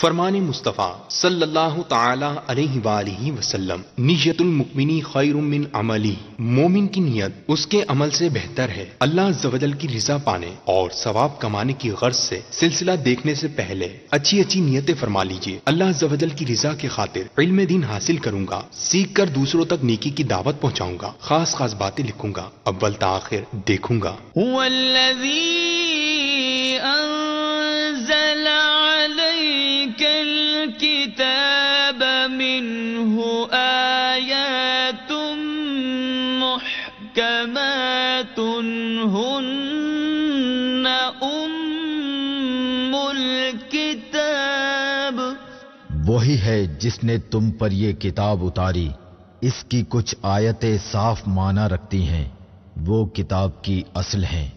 فرمان مصطفیٰ صلی اللہ تعالی علیہ وآلہ وسلم، نیت المؤمنی خیر من عملی، مومن کی نیت اس کے عمل سے بہتر ہے۔ اللہ عز و جل کی رضا پانے اور ثواب کمانے کی غرض سے سلسلہ دیکھنے سے پہلے اچھی اچھی نیتیں فرما لیجیے۔ اللہ عز و جل کی رضا کی خاطر علم دین حاصل کروں گا، سیکھ کر دوسروں تک نیکی کی دعوت پہنچاؤں گا، خاص خاص باتیں لکھوں گا، اول تاخیر دیکھوں گا۔ هو الذی انزل علیک الکتاب منہ آیات محکمات ہن ام الکتاب، وہی ہے جس نے تم پر یہ کتاب اتاری، اس کی کچھ آیتیں صاف معنی رکھتی ہیں، وہ کتاب کی اصل ہیں۔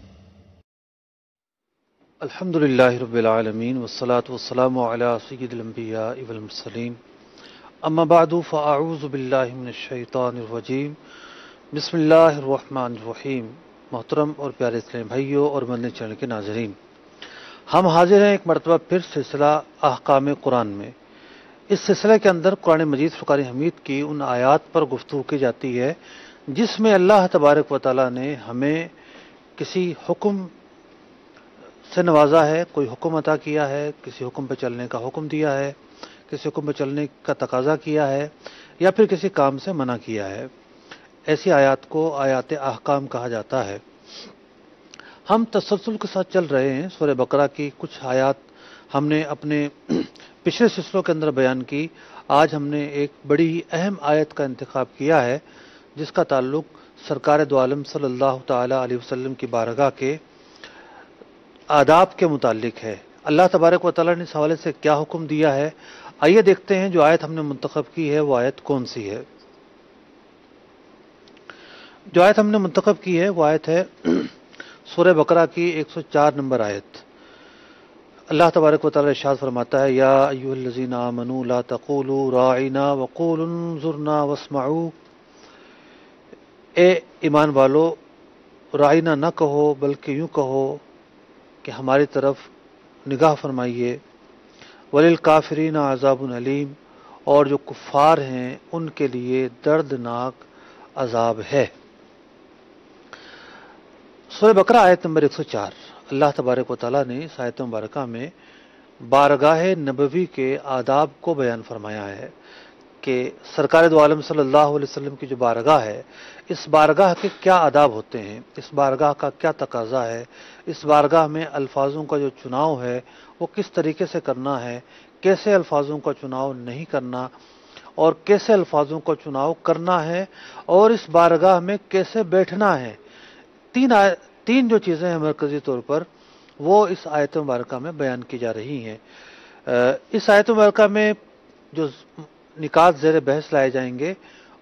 الحمدللہ رب العالمین والصلاة والسلام علی سید الانبیاء والمرسلین، اما بعد فاعوذ باللہ من الشیطان الرجیم، بسم اللہ الرحمن الرحیم۔ محترم اور پیارے اسلام بھائیوں اور مدنی چینل کے ناظرین، ہم حاضر ہیں ایک مرتبہ پھر سلسلہ احکام قرآن میں۔ اس سلسلے کے اندر قرآن مجید فرقان حمید کی ان آیات پر گفتگو کی جاتی ہے جس میں اللہ تبارک و تعالیٰ نے ہمیں کسی حکم سے نوازا ہے، کوئی حکم عطا کیا ہے، کسی حکم پہ چلنے کا حکم دیا ہے، کسی حکم پہ چلنے کا تقاضا کیا ہے، یا پھر کسی کام سے منع کیا ہے۔ ایسی آیات کو آیات احکام کہا جاتا ہے۔ ہم تسلسل کے ساتھ چل رہے ہیں۔ سورہ بقرہ کی کچھ آیات ہم نے اپنے پچھلے سلسلوں کے اندر بیان کی۔ آج ہم نے ایک بڑی اہم آیت کا انتخاب کیا ہے جس کا تعلق سرکار دو عالم صلی اللہ تعالی علیہ وسلم کی بارگاہ کے آداب کے متعلق ہے۔ اللہ تبارک و تعالیٰ نے اس حوالے سے کیا حکم دیا ہے، آئیے دیکھتے ہیں جو آیت ہم نے منتخب کی ہے وہ آیت کون سی ہے۔ جو آیت ہم نے منتخب کی ہے وہ آیت ہے سورہ بقرہ کی 104 نمبر آیت۔ اللہ تبارک و تعالیٰ ارشاد فرماتا ہے، یا ایھا الذین آمنوا لا تقولوا راعنا وقولوا انظرنا واسمعوا، اے ایمان والو راعنا نہ کہو بلکہ یوں کہو کہ ہماری طرف نگاہ فرمائیے، وللکافرین عذاب علیم، اور جو کفار ہیں ان کے لیے دردناک عذاب ہے۔ سورہ بقرہ آیت نمبر 104۔ اللہ تبارک و تعالیٰ نے اس آیت مبارکہ میں بارگاہ نبوی کے آداب کو بیان فرمایا ہے کہ سرکار دو عالم صلی اللہ علیہ وسلم کی جو بارگاہ ہے، اس بارگاہ کے کیا آداب ہوتے ہیں، اس بارگاہ کا کیا تقاضا ہے، اس بارگاہ میں الفاظوں کا جو چناؤ ہے وہ کس طریقے سے کرنا ہے، کیسے الفاظوں کا چناؤ نہیں کرنا اور کیسے الفاظوں کا چناؤ کرنا ہے، اور اس بارگاہ میں کیسے بیٹھنا ہے۔ تین جو چیزیں ہیں مرکزی طور پر وہ اس آیت مبارکہ میں بیان کی جا رہی ہیں۔ اس آیت مبارکہ میں جو نکات زیر بحث لائے جائیں گے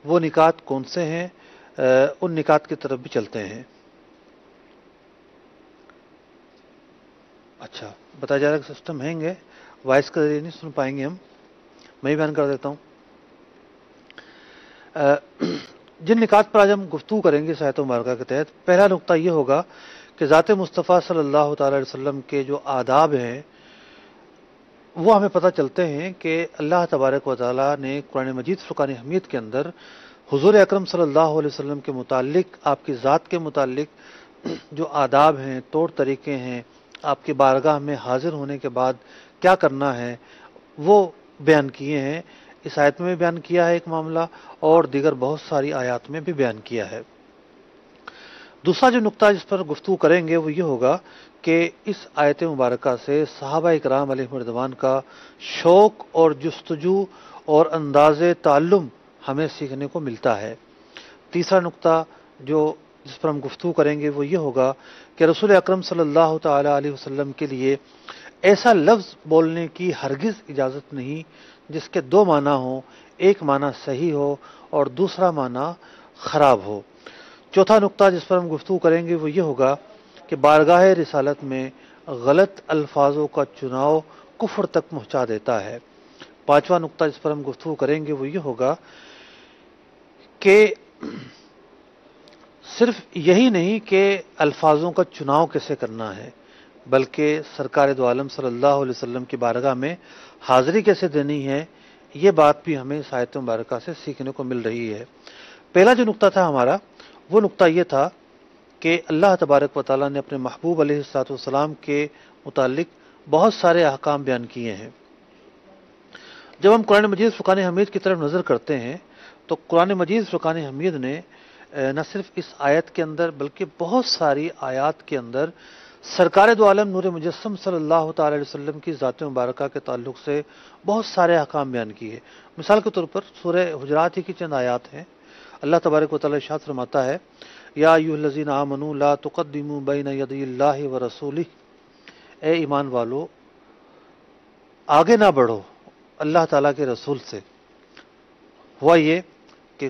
وہ نکات کون سے ہیں، ان نکات کی طرف بھی چلتے ہیں۔ اچھا بتایا جا رہا ہے کہ سسٹم ہینگ ہے، وائس کے ذریعے نہیں سن پائیں گے ہم، میں ہی بیان کر دیتا ہوں۔ جن نکات پر آج ہم گفتگو کریں گے اس آیت مبارکہ کے تحت، پہلا نقطہ یہ ہوگا کہ ذات مصطفیٰ صلی اللہ تعالی علیہ وسلم کے جو آداب ہیں وہ ہمیں پتہ چلتے ہیں کہ اللہ تبارک و تعالیٰ نے قرآن مجید فرقان حمید کے اندر حضور اکرم صلی اللہ علیہ وسلم کے متعلق، آپ کی ذات کے متعلق جو آداب ہیں، طور طریقے ہیں، آپ کی بارگاہ میں حاضر ہونے کے بعد کیا کرنا ہے وہ بیان کیے ہیں۔ اس آیت میں بھی بیان کیا ہے ایک معاملہ، اور دیگر بہت ساری آیات میں بھی بیان کیا ہے۔ دوسرا جو نقطہ جس پر گفتگو کریں گے وہ یہ ہوگا کہ اس آیت مبارکہ سے صحابہ اکرام علیہم رضوان کا شوق اور جستجو اور انداز تعلم ہمیں سیکھنے کو ملتا ہے۔ تیسرا نقطہ جس پر ہم گفتگو کریں گے وہ یہ ہوگا کہ رسول اکرم صلی اللہ تعالی علیہ وسلم کے لیے ایسا لفظ بولنے کی ہرگز اجازت نہیں جس کے دو معنی ہوں، ایک معنی صحیح ہو اور دوسرا معنی خراب ہو۔ چوتھا نقطہ جس پر ہم گفتگو کریں گے وہ یہ ہوگا کہ بارگاہ رسالت میں غلط الفاظوں کا چناؤ کفر تک پہنچا دیتا ہے۔ پانچواں نقطہ جس پر ہم گفتگو کریں گے وہ یہ ہوگا کہ صرف یہی نہیں کہ الفاظوں کا چناؤ کیسے کرنا ہے، بلکہ سرکار دو عالم صلی اللہ علیہ وسلم کی بارگاہ میں حاضری کیسے دینی ہے، یہ بات بھی ہمیں اس آیت مبارکہ سے سیکھنے کو مل رہی ہے۔ پہلا جو نقطہ تھا ہمارا، وہ نقطہ یہ تھا کہ اللہ تبارک و تعالیٰ نے اپنے محبوب علیہ الصلوۃ والسلام کے متعلق بہت سارے احکام بیان کیے ہیں۔ جب ہم قرآن مجید فرقان حمید کی طرف نظر کرتے ہیں تو قرآن مجید فرقان حمید نے نہ صرف اس آیت کے اندر بلکہ بہت ساری آیات کے اندر سرکار دو عالم نور مجسم صلی اللہ تعالی علیہ وسلم کی ذات مبارکہ کے تعلق سے بہت سارے احکام بیان کیے۔ مثال کے طور پر سورہ حجرات ہی کی چند آیات ہیں۔ اللہ تبارک و تعالی ارشاد فرماتا ہے، یا ایھا الذین آمنوا لا تقدموا بین یدی اللہ ورسولہ، اے ایمان والو آگے نہ بڑھو اللہ تعالیٰ کے رسول سے۔ ہوا یہ کہ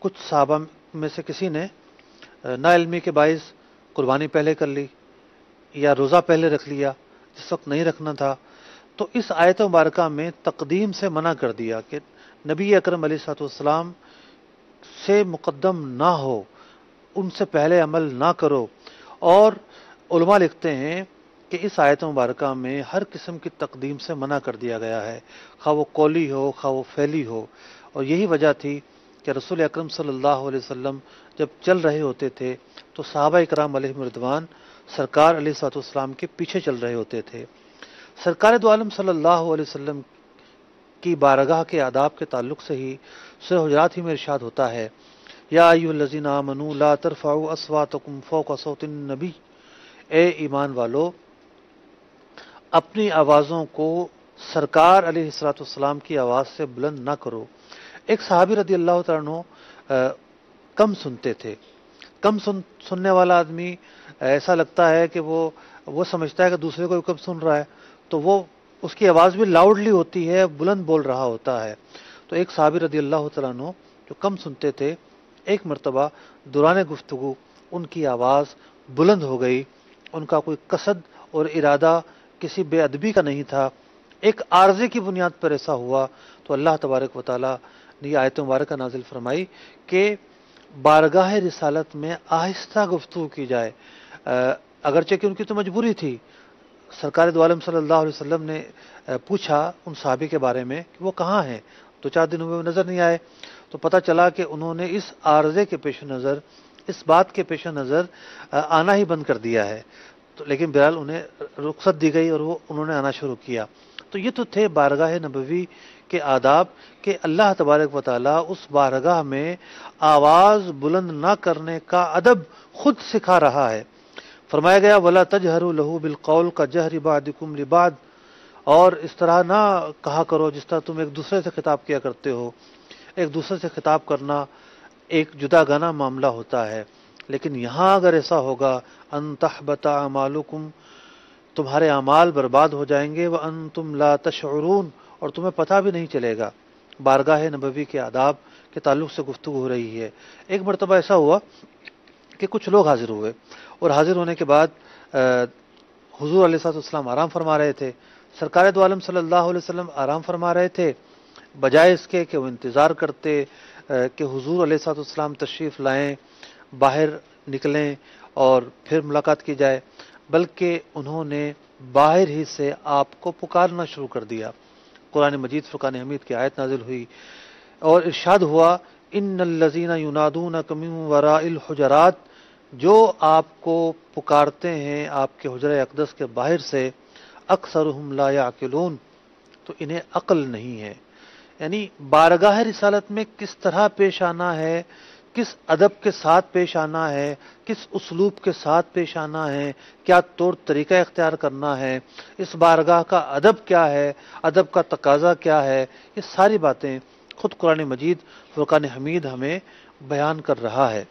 کچھ صحابہ میں سے کسی نے نا علمی کے باعث قربانی پہلے کر لی یا روزہ پہلے رکھ لیا جس وقت نہیں رکھنا تھا، تو اس آیت مبارکہ میں تقدیم سے منع کر دیا کہ نبی اکرم علیہ الصلوۃ والسلام سے مقدم نہ ہو، ان سے پہلے عمل نہ کرو۔ اور علماء لکھتے ہیں کہ اس آیت مبارکہ میں ہر قسم کی تقدیم سے منع کر دیا گیا ہے، خواہ وہ قولی ہو خواہ وہ فعلی ہو۔ اور یہی وجہ تھی کہ رسول اکرم صلی اللہ علیہ وسلم جب چل رہے ہوتے تھے تو صحابہ اکرام علیہم رضوان سرکار علیہ الصلوۃ والسلام کے پیچھے چل رہے ہوتے تھے۔ سرکار دو عالم صلی اللہ علیہ وسلم کی بارگاہ کے آداب کے تعلق سے ہی سورہ حجرات ہی میں ارشاد ہوتا ہے، یا ایھا الذین آمنوا لا ترفعوا اصواتکم فوق صوت النبی، اے ایمان والو اپنی آوازوں کو سرکار علیہ الصلوۃ والسلام کی آواز سے بلند نہ کرو۔ ایک صحابی رضی اللہ تعالیٰ عنہ کم سنتے تھے۔ کم سننے والا آدمی ایسا لگتا ہے کہ وہ سمجھتا ہے کہ دوسرے کو کم سن رہا ہے، تو وہ اس کی آواز بھی لاؤڈلی ہوتی ہے، بلند بول رہا ہوتا ہے۔ تو ایک صحابی رضی اللہ تعالیٰ عنہ جو کم سنتے تھے، ایک مرتبہ دوران گفتگو ان کی آواز بلند ہو گئی۔ ان کا کوئی قصد اور ارادہ کسی بے ادبی کا نہیں تھا، ایک عارضے کی بنیاد پر ایسا ہوا۔ تو اللہ تبارک و تعالیٰ نے یہ آیت مبارکہ نازل فرمائی کہ بارگاہ رسالت میں آہستہ گفتگو کی جائے، اگرچہ کہ ان کی تو مجبوری تھی۔ سرکار دو عالم صلی اللہ علیہ وسلم نے پوچھا ان صحابی کے بارے میں کہ وہ کہاں ہیں، 2-4 دن ہوئے وہ نظر نہیں آئے، تو پتہ چلا کہ انہوں نے اس عارضے کے پیش نظر، اس بات کے پیش نظر آنا ہی بند کر دیا ہے۔ تو لیکن بہرحال انہیں رخصت دی گئی اور انہوں نے آنا شروع کیا۔ تو یہ تو تھے بارگاہ نبوی کے آداب کہ اللہ تبارک و تعالیٰ اس بارگاہ میں آواز بلند نہ کرنے کا ادب خود سکھا رہا ہے۔ فرمایا گیا وَلَا تَجْهَرُوا لَهُ بِالْقَوْلِ كَجَهْرِ بَعْضِكُمْ لِبَعْضٍ، اور اس طرح نہ کہا کرو جس طرح تم ایک دوسرے سے خطاب کیا کرتے ہو۔ ایک دوسرے سے خطاب کرنا ایک جدا گانا معاملہ ہوتا ہے، لیکن یہاں اگر ایسا ہوگا ان تحبط اعمالکم، تمہارے اعمال برباد ہو جائیں گے، وانتم لا تشعرون، اور تمہیں پتہ بھی نہیں چلے گا۔ بارگاہ نبوی کے آداب کے تعلق سے گفتگو ہو رہی ہے۔ ایک مرتبہ ایسا ہوا کہ کچھ لوگ حاضر ہوئے، اور حاضر ہونے کے بعد حضور علیہ السلام آرام فرما رہے تھے۔ سرکار دو عالم صلی اللہ علیہ وسلم آرام فرما رہے تھے، بجائے اس کے کہ وہ انتظار کرتے کہ حضور علیہ السلام تشریف لائیں، باہر نکلیں اور پھر ملاقات کی جائے، بلکہ انہوں نے باہر ہی سے آپ کو پکارنا شروع کر دیا۔ قرآن مجید فرقان حمید کی آیت نازل ہوئی اور ارشاد ہوا ان الذین ینادونک من وراء الحجرات، جو آپ کو پکارتے ہیں آپ کے حجرہ اقدس کے باہر سے، اکثرہم لا یعقلون، تو انہیں عقل نہیں ہے۔ یعنی بارگاہ رسالت میں کس طرح پیش آنا ہے، کس ادب کے ساتھ پیش آنا ہے، کس اسلوب کے ساتھ پیش آنا ہے، کیا طور طریقہ اختیار کرنا ہے، اس بارگاہ کا ادب کیا ہے، ادب کا تقاضا کیا ہے، یہ ساری باتیں خود قرآن مجید فرقان حمید ہمیں بیان کر رہا ہے۔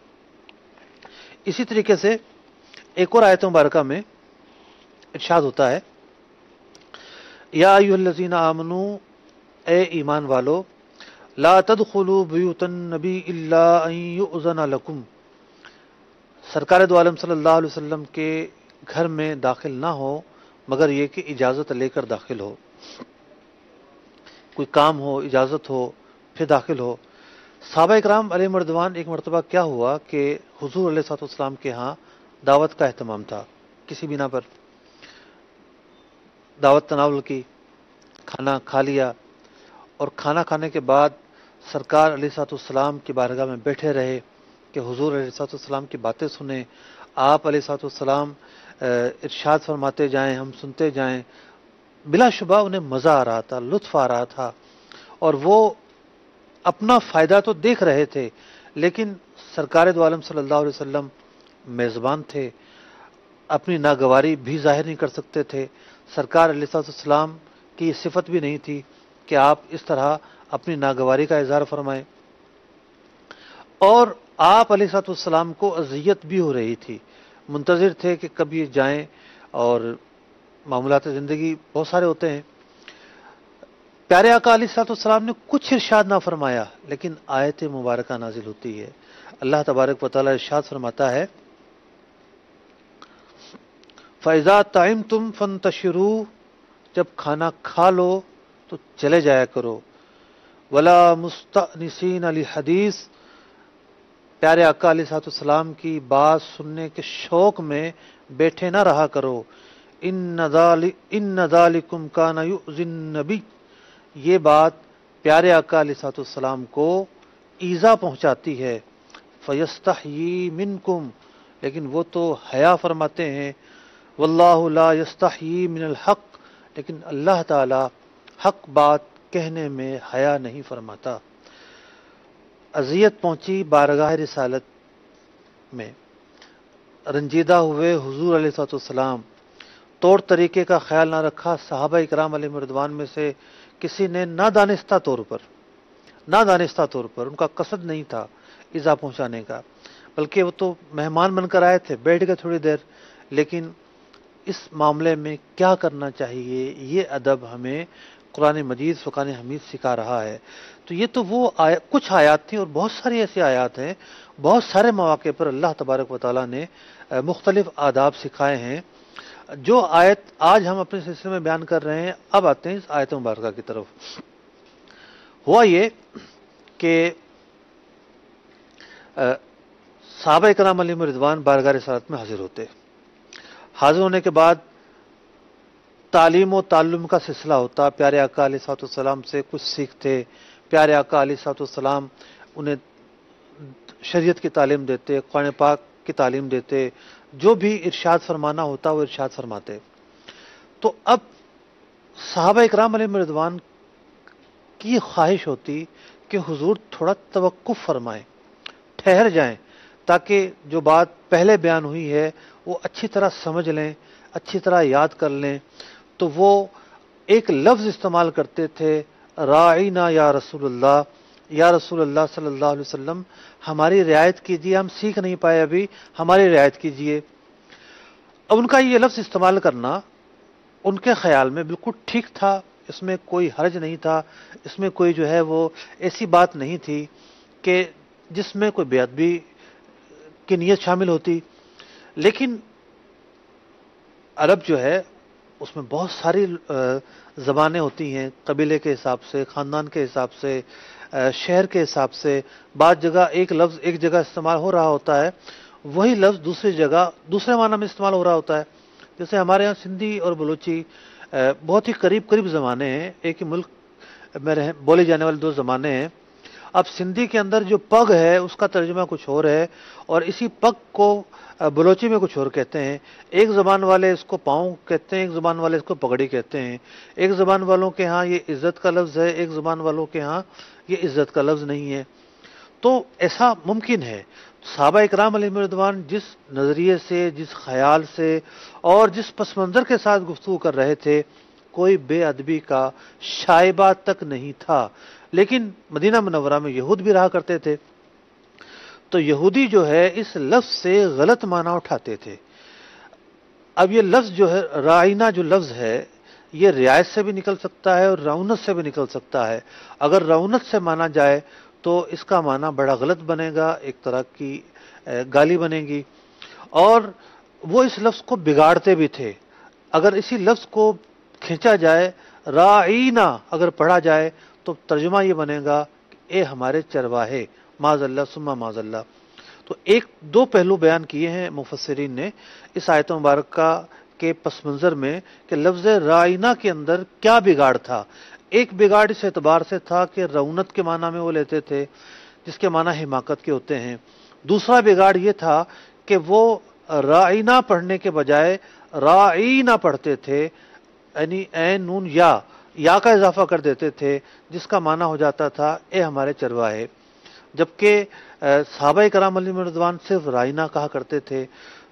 اسی طریقے سے ایک اور آیت مبارکہ میں ارشاد ہوتا ہے یا ایھا الذین آمنوا، اے ایمان والو، لا تدخلوا بیوت النبی الا ان یؤذن لکم، سرکار دو عالم صلی اللہ علیہ وسلم کے گھر میں داخل نہ ہو مگر یہ کہ اجازت لے کر داخل ہو، کوئی کام ہو، اجازت ہو، پھر داخل ہو۔ صحابہ اکرام علیہم رضوان ایک مرتبہ کیا ہوا کہ حضور علیہ الصلوۃ والسلام کے ہاں دعوت کا اہتمام تھا، کسی بنا پر دعوت تناول کی، کھانا کھا لیا، اور کھانا کھانے کے بعد سرکار علیہ الصلوۃ والسلام کی بارگاہ میں بیٹھے رہے کہ حضور علیہ الصلوۃ والسلام کی باتیں سنیں، آپ علیہ الصلوۃ والسلام ارشاد فرماتے جائیں، ہم سنتے جائیں، بلا شبہ انہیں مزہ آ رہا تھا، لطف آ رہا تھا، اور وہ اپنا فائدہ تو دیکھ رہے تھے، لیکن سرکار دو عالم صلی اللہ علیہ وسلم میزبان تھے، اپنی ناگواری بھی ظاہر نہیں کر سکتے تھے۔ سرکار علیہ السلام کی یہ صفت بھی نہیں تھی کہ آپ اس طرح اپنی ناگواری کا اظہار فرمائیں، اور آپ علیہ السلام کو اذیت بھی ہو رہی تھی، منتظر تھے کہ کب یہ جائیں، اور معاملات زندگی بہت سارے ہوتے ہیں۔ پیارے آقا علیہ السلام نے کچھ ارشاد نہ فرمایا، لیکن آیت مبارکہ نازل ہوتی ہے۔ اللہ تبارک و تعالیٰ ارشاد فرماتا ہے فَإِذَا طَعِمْتُمْ فَانْتَشِرُوا، جب کھانا کھا لو تو چلے جایا کرو، وَلَا مُسْتَأْنِسِينَ لِحَدِيث، پیارے آقا علیہ السلام کی بات سننے کے شوق میں بیٹھے نہ رہا کرو، إِنَّ ذَلِكُمْ كَانَ يُؤْذِي النَّبِيَّ، یہ بات پیارے آقا علیہ السلام کو ایذا پہنچاتی ہے، فَيَسْتَحْيِي مِنْكُمْ، لیکن وہ تو حیا فرماتے ہیں، وَاللَّهُ لَا يَسْتَحْيِي مِنَ الْحَقِّ، لیکن اللہ تعالی حق بات کہنے میں حیا نہیں فرماتا۔ اذیت پہنچی بارگاہ رسالت میں، رنجیدہ ہوئے حضور علیہ السلام، طور طریقے کا خیال نہ رکھا۔ صحابہ اکرام علیہم رضوان میں سے کسی نے نادانستہ طور پر، ان کا قصد نہیں تھا ایذا پہنچانے کا، بلکہ وہ تو مہمان بن کر آئے تھے، بیٹھ گئے تھوڑی دیر، لیکن اس معاملے میں کیا کرنا چاہیے یہ ادب ہمیں قرآن مجید فقان حمید سکھا رہا ہے۔ تو یہ تو وہ کچھ آیات تھیں، اور بہت ساری ایسی آیات ہیں، بہت سارے مواقع پر اللہ تبارک و تعالیٰ نے مختلف آداب سکھائے ہیں۔ جو آیت آج ہم اپنے سلسلے میں بیان کر رہے ہیں، اب آتے ہیں اس آیت مبارکہ کی طرف۔ ہوا یہ کہ صحابہ اکرام علیہم رضوان بارگاہ رسالت میں حاضر ہونے کے بعد تعلیم و تعلم کا سلسلہ ہوتا، پیارے آقا علیہ السلام سے کچھ سیکھتے، پیارے آقا علیہ السلام انہیں شریعت کی تعلیم دیتے، قرآن پاک کی تعلیم دیتے، جو بھی ارشاد فرمانا ہوتا وہ ارشاد فرماتے۔ تو اب صحابہ اکرام علیہم رضوان کی خواہش ہوتی کہ حضور تھوڑا توقف فرمائیں، ٹھہر جائیں، تاکہ جو بات پہلے بیان ہوئی ہے وہ اچھی طرح سمجھ لیں، اچھی طرح یاد کر لیں۔ تو وہ ایک لفظ استعمال کرتے تھے، راعینا یا رسول اللہ، یا رسول اللہ صلی اللہ علیہ وسلم ہماری رعایت کیجیے، ہم سیکھ نہیں پائے ابھی، ہماری رعایت کیجیے۔ اب ان کا یہ لفظ استعمال کرنا ان کے خیال میں بالکل ٹھیک تھا، اس میں کوئی حرج نہیں تھا، اس میں کوئی جو ہے وہ ایسی بات نہیں تھی کہ جس میں کوئی بے ادبی کی نیت شامل ہوتی۔ لیکن عرب جو ہے اس میں بہت ساری زبانیں ہوتی ہیں، قبیلے کے حساب سے، خاندان کے حساب سے، شہر کے حساب سے، بعض جگہ ایک لفظ ایک جگہ استعمال ہو رہا ہوتا ہے، وہی لفظ دوسری جگہ دوسرے معنی میں استعمال ہو رہا ہوتا ہے۔ جیسے ہمارے ہاں سندھی اور بلوچی بہت ہی قریب زبانیں ہیں، ایک ہی ملک میں بولے جانے والے دو زبانیں ہیں۔ اب سندھی کے اندر جو پگ ہے اس کا ترجمہ کچھ اور ہے، اور اسی پگ کو بلوچی میں کچھ اور کہتے ہیں۔ ایک زبان والے اس کو پاؤں کہتے ہیں، ایک زبان والے اس کو پگڑی کہتے ہیں۔ ایک زبان والوں کے ہاں یہ عزت کا لفظ ہے، ایک زبان والوں کے ہاں یہ عزت کا لفظ نہیں ہے۔ تو ایسا ممکن ہے۔ صحابہ اکرام علیہم رضوان جس نظریے سے، جس خیال سے اور جس پس منظر کے ساتھ گفتگو کر رہے تھے، کوئی بے ادبی کا شائبہ تک نہیں تھا۔ لیکن مدینہ منورہ میں یہود بھی رہا کرتے تھے، تو یہودی جو ہے اس لفظ سے غلط معنی اٹھاتے تھے۔ اب یہ لفظ جو ہے رائنا، جو لفظ ہے یہ رعایت سے بھی نکل سکتا ہے اور رعونت سے بھی نکل سکتا ہے۔ اگر رعونت سے مانا جائے تو اس کا معنی بڑا غلط بنے گا، ایک طرح کی گالی بنے گی، اور وہ اس لفظ کو بگاڑتے بھی تھے۔ اگر اسی لفظ کو کھینچا جائے، رائنا اگر پڑھا جائے تو ترجمہ یہ بنے گا کہ اے ہمارے چرواہے، معاذ اللہ ثم معاذ اللہ۔ تو ایک دو پہلو بیان کیے ہیں مفسرین نے اس آیت مبارکہ کے پس منظر میں کہ لفظ رائنا کے اندر کیا بگاڑ تھا۔ ایک بگاڑ اس اعتبار سے تھا کہ رونت کے معنی میں وہ لیتے تھے جس کے معنی حماقت کے ہوتے ہیں۔ دوسرا بگاڑ یہ تھا کہ وہ رائنا پڑھنے کے بجائے رائنا پڑھتے تھے، یعنی عین نون یا کا اضافہ کر دیتے تھے جس کا معنی ہو جاتا تھا اے ہمارے چرواہے، جبکہ صحابہ کرام علیہم رضوان صرف رائنا کہا کرتے تھے۔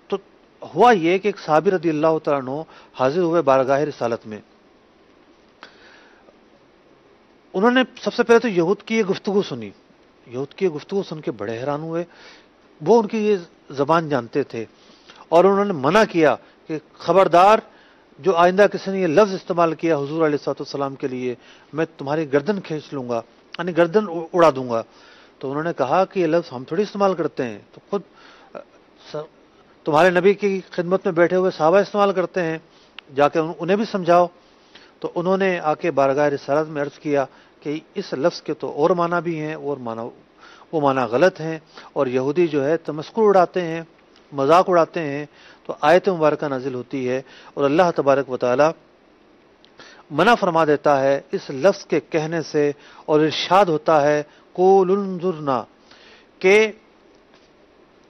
تو ہوا یہ کہ ایک صحابی رضی اللہ تعالیٰ عنہ حاضر ہوئے بارگاہ رسالت میں، انہوں نے سب سے پہلے تو یہود کی یہ گفتگو سنی، یہود کی یہ گفتگو سن کے بڑے حیران ہوئے، وہ ان کی یہ زبان جانتے تھے، اور انہوں نے منع کیا کہ خبردار جو آئندہ کسی نے یہ لفظ استعمال کیا حضور علیہ الصلوۃ والسلام کے لیے میں تمہاری گردن کھینچ لوں گا، یعنی گردن اڑا دوں گا۔ تو انہوں نے کہا کہ یہ لفظ ہم تھوڑی استعمال کرتے ہیں، تو خود تمہارے نبی کی خدمت میں بیٹھے ہوئے صحابہ استعمال کرتے ہیں، جا کے انہیں بھی سمجھاؤ۔ تو انہوں نے آ کے بارگاہ رسالت میں عرض کیا کہ اس لفظ کے تو اور معنی بھی ہیں، اور وہ معنی غلط ہیں، اور یہودی جو ہے تمسخر اڑاتے ہیں، مذاق اڑاتے ہیں۔ تو آیت مبارکہ نازل ہوتی ہے اور اللہ تبارک و تعالی منع فرما دیتا ہے اس لفظ کے کہنے سے، اور ارشاد ہوتا ہے قول انظرنا، کہ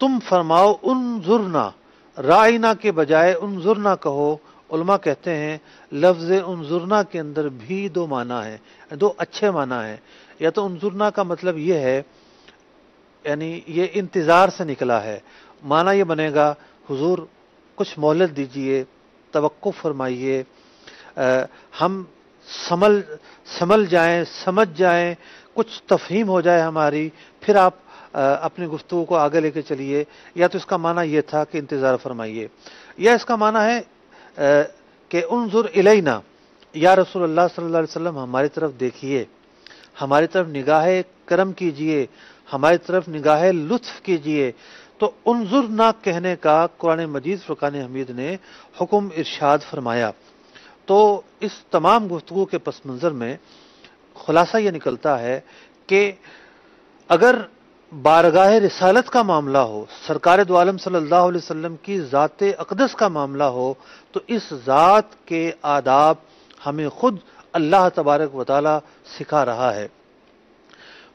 تم فرماؤ انظرنا، رائنا کے بجائے انظرنا کہو۔ علماء کہتے ہیں لفظ انظرنا کے اندر بھی دو معنی ہیں، دو اچھے معنی ہیں۔ یا تو انظرنا کا مطلب یہ ہے، یعنی یہ انتظار سے نکلا ہے، معنی یہ بنے گا حضور کچھ مہلت دیجئے، توقف فرمائیے، ہم سمل جائیں، سمجھ جائیں، کچھ تفہیم ہو جائے ہماری، پھر آپ اپنی گفتگو کو آگے لے کے چلیے۔ یا تو اس کا معنی یہ تھا کہ انتظار فرمائیے، یا اس کا معنی ہے کہ انظر الینا، یا رسول اللہ صلی اللہ علیہ وسلم ہماری طرف دیکھیے، ہماری طرف نگاہ کرم کیجئے، ہماری طرف نگاہ لطف کیجئے۔ تو انظر نہ کہنے کا قرآن مجید فرقان حمید نے حکم ارشاد فرمایا۔ تو اس تمام گفتگو کے پس منظر میں خلاصہ یہ نکلتا ہے کہ اگر بارگاہ رسالت کا معاملہ ہو، سرکار دو عالم صلی اللہ علیہ وسلم کی ذات اقدس کا معاملہ ہو، تو اس ذات کے آداب ہمیں خود اللہ تبارک و تعالی سکھا رہا ہے۔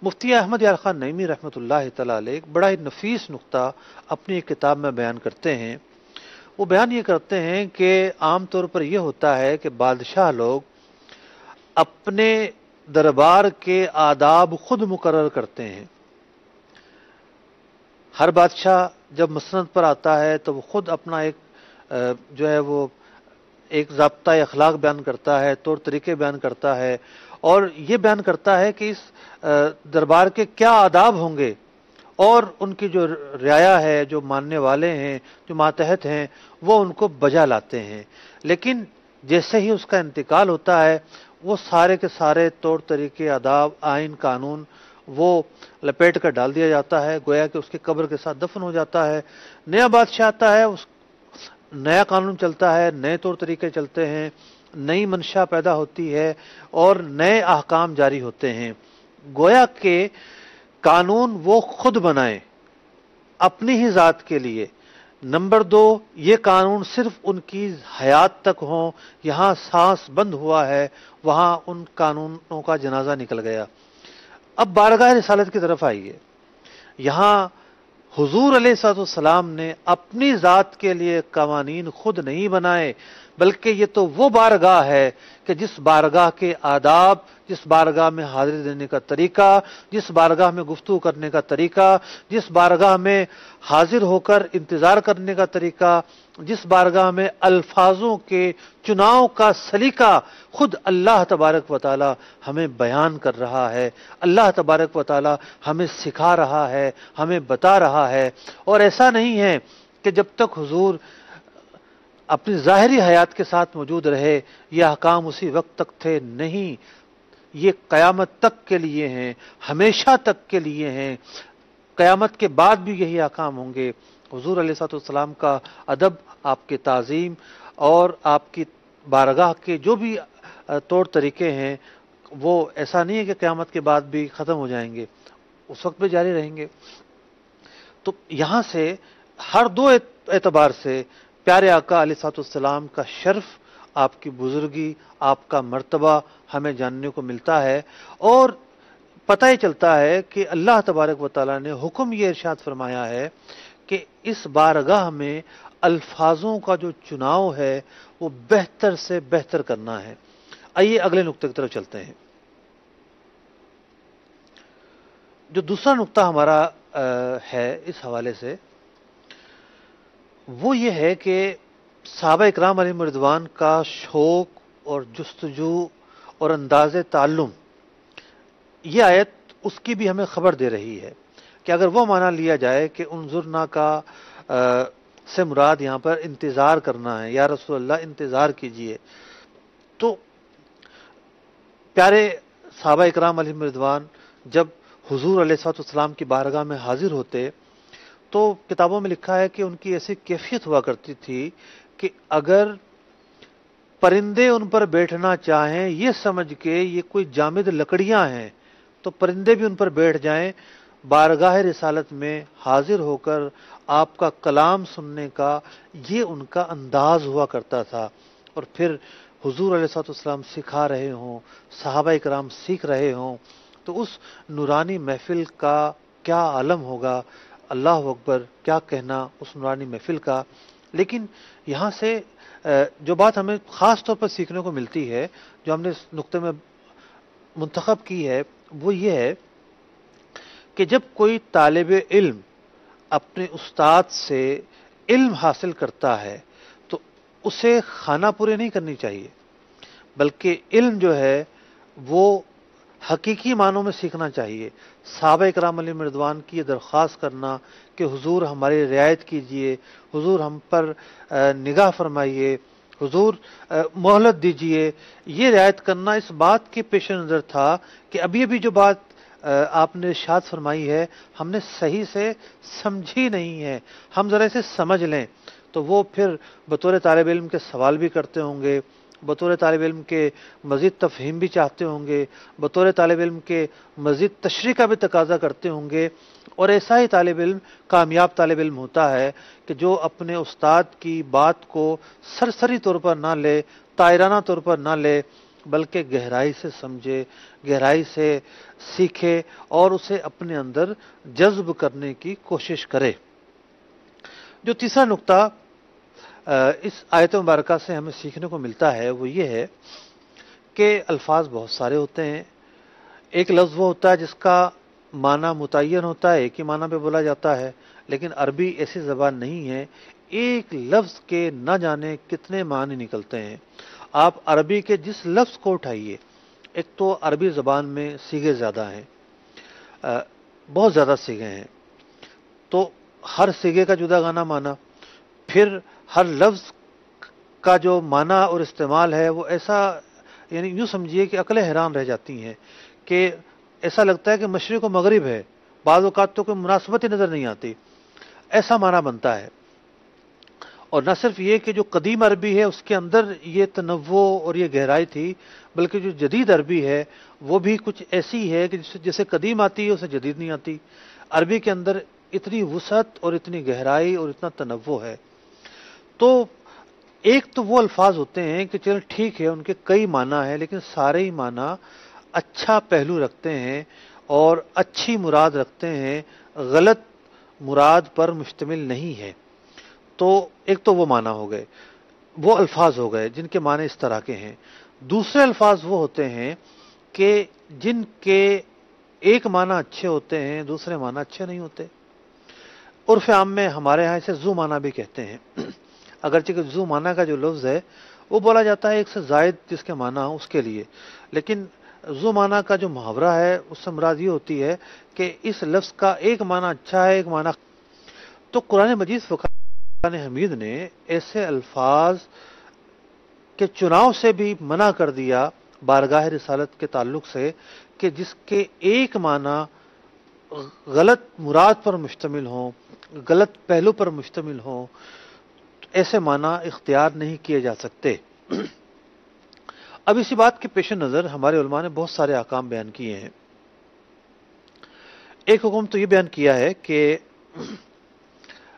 مفتی احمد یار خان نعیمی رحمۃ اللہ تعالی علیہ ایک بڑا ہی نفیس نقطہ اپنی ایک کتاب میں بیان کرتے ہیں۔ وہ بیان یہ کرتے ہیں کہ عام طور پر یہ ہوتا ہے کہ بادشاہ لوگ اپنے دربار کے آداب خود مقرر کرتے ہیں۔ ہر بادشاہ جب مسند پر آتا ہے تو وہ خود اپنا ایک جو ہے وہ ایک ضابطہ اخلاق بیان کرتا ہے، طور طریقے بیان کرتا ہے، اور یہ بیان کرتا ہے کہ اس دربار کے کیا آداب ہوں گے، اور ان کی جو رعایا ہے، جو ماننے والے ہیں، جو ماتحت ہیں، وہ ان کو بجا لاتے ہیں۔ لیکن جیسے ہی اس کا انتقال ہوتا ہے وہ سارے کے سارے طور طریقے، آداب، آئین، قانون وہ لپیٹ کر ڈال دیا جاتا ہے، گویا کہ اس کی قبر کے ساتھ دفن ہو جاتا ہے۔ نیا بادشاہ آتا ہے، اس نیا قانون چلتا ہے، نئے طور طریقے چلتے ہیں، نئی منشا پیدا ہوتی ہے اور نئے احکام جاری ہوتے ہیں۔ گویا کہ قانون وہ خود بنائیں اپنی ہی ذات کے لیے۔ نمبر دو، یہ قانون صرف ان کی حیات تک ہوں، یہاں سانس بند ہوا ہے وہاں ان قانونوں کا جنازہ نکل گیا۔ اب بارگاہ رسالت کی طرف آئیے۔ یہاں حضور علیہ الصلوۃ والسلام نے اپنی ذات کے لیے قوانین خود نہیں بنائے، بلکہ یہ تو وہ بارگاہ ہے کہ جس بارگاہ کے آداب، جس بارگاہ میں حاضری دینے کا طریقہ، جس بارگاہ میں گفتگو کرنے کا طریقہ، جس بارگاہ میں حاضر ہو کر انتظار کرنے کا طریقہ، جس بارگاہ میں الفاظوں کے چناؤ کا سلیقہ خود اللہ تبارک و تعالی ہمیں بیان کر رہا ہے، اللہ تبارک و تعالی ہمیں سکھا رہا ہے، ہمیں بتا رہا ہے۔ اور ایسا نہیں ہے کہ جب تک حضور اپنی ظاہری حیات کے ساتھ موجود رہے یہ احکام اسی وقت تک تھے، نہیں، یہ قیامت تک کے لیے ہیں، ہمیشہ تک کے لیے ہیں، قیامت کے بعد بھی یہی احکام ہوں گے۔ حضور علیہ الصلوۃ والسلام کا ادب، آپ کی تعظیم اور آپ کی بارگاہ کے جو بھی طور طریقے ہیں وہ ایسا نہیں ہے کہ قیامت کے بعد بھی ختم ہو جائیں گے، اس وقت بھی جاری رہیں گے۔ تو یہاں سے ہر دو اعتبار سے پیارے آقا علیہ الصلوۃ والسلام کا شرف، آپ کی بزرگی، آپ کا مرتبہ ہمیں جاننے کو ملتا ہے، اور پتہ ہی چلتا ہے کہ اللہ تبارک و تعالیٰ نے حکم یہ ارشاد فرمایا ہے کہ اس بارگاہ میں الفاظوں کا جو چناؤ ہے وہ بہتر سے بہتر کرنا ہے۔ آئیے اگلے نقطے کی طرف چلتے ہیں۔ جو دوسرا نقطہ ہمارا ہے اس حوالے سے، وہ یہ ہے کہ صحابہ اکرام علیہم رضوان کا شوق اور جستجو اور انداز تعلم، یہ آیت اس کی بھی ہمیں خبر دے رہی ہے کہ اگر وہ معنی لیا جائے کہ انظرنا کا سے مراد یہاں پر انتظار کرنا ہے، یا رسول اللہ انتظار کیجئے، تو پیارے صحابہ اکرام علیہم رضوان جب حضور علیہ الصلوۃ والسلام کی بارگاہ میں حاضر ہوتے تو کتابوں میں لکھا ہے کہ ان کی ایسی کیفیت ہوا کرتی تھی کہ اگر پرندے ان پر بیٹھنا چاہیں یہ سمجھ کے یہ کوئی جامد لکڑیاں ہیں تو پرندے بھی ان پر بیٹھ جائیں، بارگاہ رسالت میں حاضر ہو کر آپ کا کلام سننے کا یہ ان کا انداز ہوا کرتا تھا۔ اور پھر حضور علیہ الصلوۃ والسلام سکھا رہے ہوں، صحابہ اکرام سیکھ رہے ہوں، تو اس نورانی محفل کا کیا عالم ہوگا، اللہ اکبر، کیا کہنا اس نورانی محفل کا۔ لیکن یہاں سے جو بات ہمیں خاص طور پر سیکھنے کو ملتی ہے، جو ہم نے اس نقطے میں منتخب کی ہے، وہ یہ ہے کہ جب کوئی طالب علم اپنے استاد سے علم حاصل کرتا ہے تو اسے خانہ پورے نہیں کرنی چاہیے، بلکہ علم جو ہے وہ حقیقی معنوں میں سیکھنا چاہیے۔ صحابہ اکرام علیہم رضوان کی یہ درخواست کرنا کہ حضور ہماری رعایت کیجئے، حضور ہم پر نگاہ فرمائیے، حضور مہلت دیجئے، یہ رعایت کرنا اس بات کے پیش نظر تھا کہ ابھی ابھی جو بات آپ نے ارشاد فرمائی ہے ہم نے صحیح سے سمجھی نہیں ہے، ہم ذرا اسے سمجھ لیں۔ تو وہ پھر بطور طالب علم کے سوال بھی کرتے ہوں گے، بطور طالب علم کے مزید تفہیم بھی چاہتے ہوں گے، بطور طالب علم کے مزید تشریح کا بھی تقاضا کرتے ہوں گے، اور ایسا ہی طالب علم کامیاب طالب علم ہوتا ہے کہ جو اپنے استاد کی بات کو سرسری طور پر نہ لے، طائرانہ طور پر نہ لے، بلکہ گہرائی سے سمجھے، گہرائی سے سیکھے اور اسے اپنے اندر جذب کرنے کی کوشش کرے۔ جو تیسرا نقطہ اس آیت مبارکہ سے ہمیں سیکھنے کو ملتا ہے وہ یہ ہے کہ الفاظ بہت سارے ہوتے ہیں۔ ایک لفظ وہ ہوتا ہے جس کا معنی متعین ہوتا ہے، ایک ہی معنی پہ بولا جاتا ہے، لیکن عربی ایسی زبان نہیں ہے، ایک لفظ کے نہ جانے کتنے معنی نکلتے ہیں۔ آپ عربی کے جس لفظ کو اٹھائیے، ایک تو عربی زبان میں صیغے زیادہ ہیں، بہت زیادہ صیغے ہیں، تو ہر صیغے کا جدا گانا معنی، پھر ہر لفظ کا جو معنی اور استعمال ہے وہ ایسا، یعنی یوں سمجھیے کہ عقلیں حیران رہ جاتی ہیں کہ ایسا لگتا ہے کہ مشرق و مغرب ہے، بعض اوقات تو کوئی مناسبت ہی نظر نہیں آتی، ایسا معنی بنتا ہے۔ اور نہ صرف یہ کہ جو قدیم عربی ہے اس کے اندر یہ تنوع اور یہ گہرائی تھی، بلکہ جو جدید عربی ہے وہ بھی کچھ ایسی ہے کہ جسے قدیم آتی ہے اسے جدید نہیں آتی۔ عربی کے اندر اتنی وسعت اور اتنی گہرائی اور اتنا تنوع ہے۔ تو ایک تو وہ الفاظ ہوتے ہیں کہ چل ٹھیک ہے ان کے کئی معنی ہیں، لیکن سارے ہی معنی اچھا پہلو رکھتے ہیں اور اچھی مراد رکھتے ہیں، غلط مراد پر مشتمل نہیں ہے۔ تو ایک تو وہ معنی ہو گئے، وہ الفاظ ہو گئے جن کے معنی اس طرح کے ہیں۔ دوسرے الفاظ وہ ہوتے ہیں کہ جن کے ایک معنی اچھے ہوتے ہیں، دوسرے معنی اچھے نہیں ہوتے۔ عرف عام میں ہمارے ہاں اسے ذو معنی بھی کہتے ہیں، اگرچہ کہ ذو معنی کا جو لفظ ہے وہ بولا جاتا ہے ایک سے زائد جس کے معنی ہوں اس کے لیے، لیکن ذو معنی کا جو محاورہ ہے اس سے مراد یہ ہوتی ہے کہ اس لفظ کا ایک معنی اچھا ہے، ایک معنی۔ تو قرآن مجید فرقان حمید نے ایسے الفاظ کے چناؤ سے بھی منع کر دیا بارگاہ رسالت کے تعلق سے کہ جس کے ایک معنی غلط مراد پر مشتمل ہوں، غلط پہلو پر مشتمل ہوں، ایسے معنی اختیار نہیں کیے جا سکتے۔ اب اسی بات کے پیش نظر ہمارے علماء نے بہت سارے احکام بیان کیے ہیں۔ ایک حکم تو یہ بیان کیا ہے کہ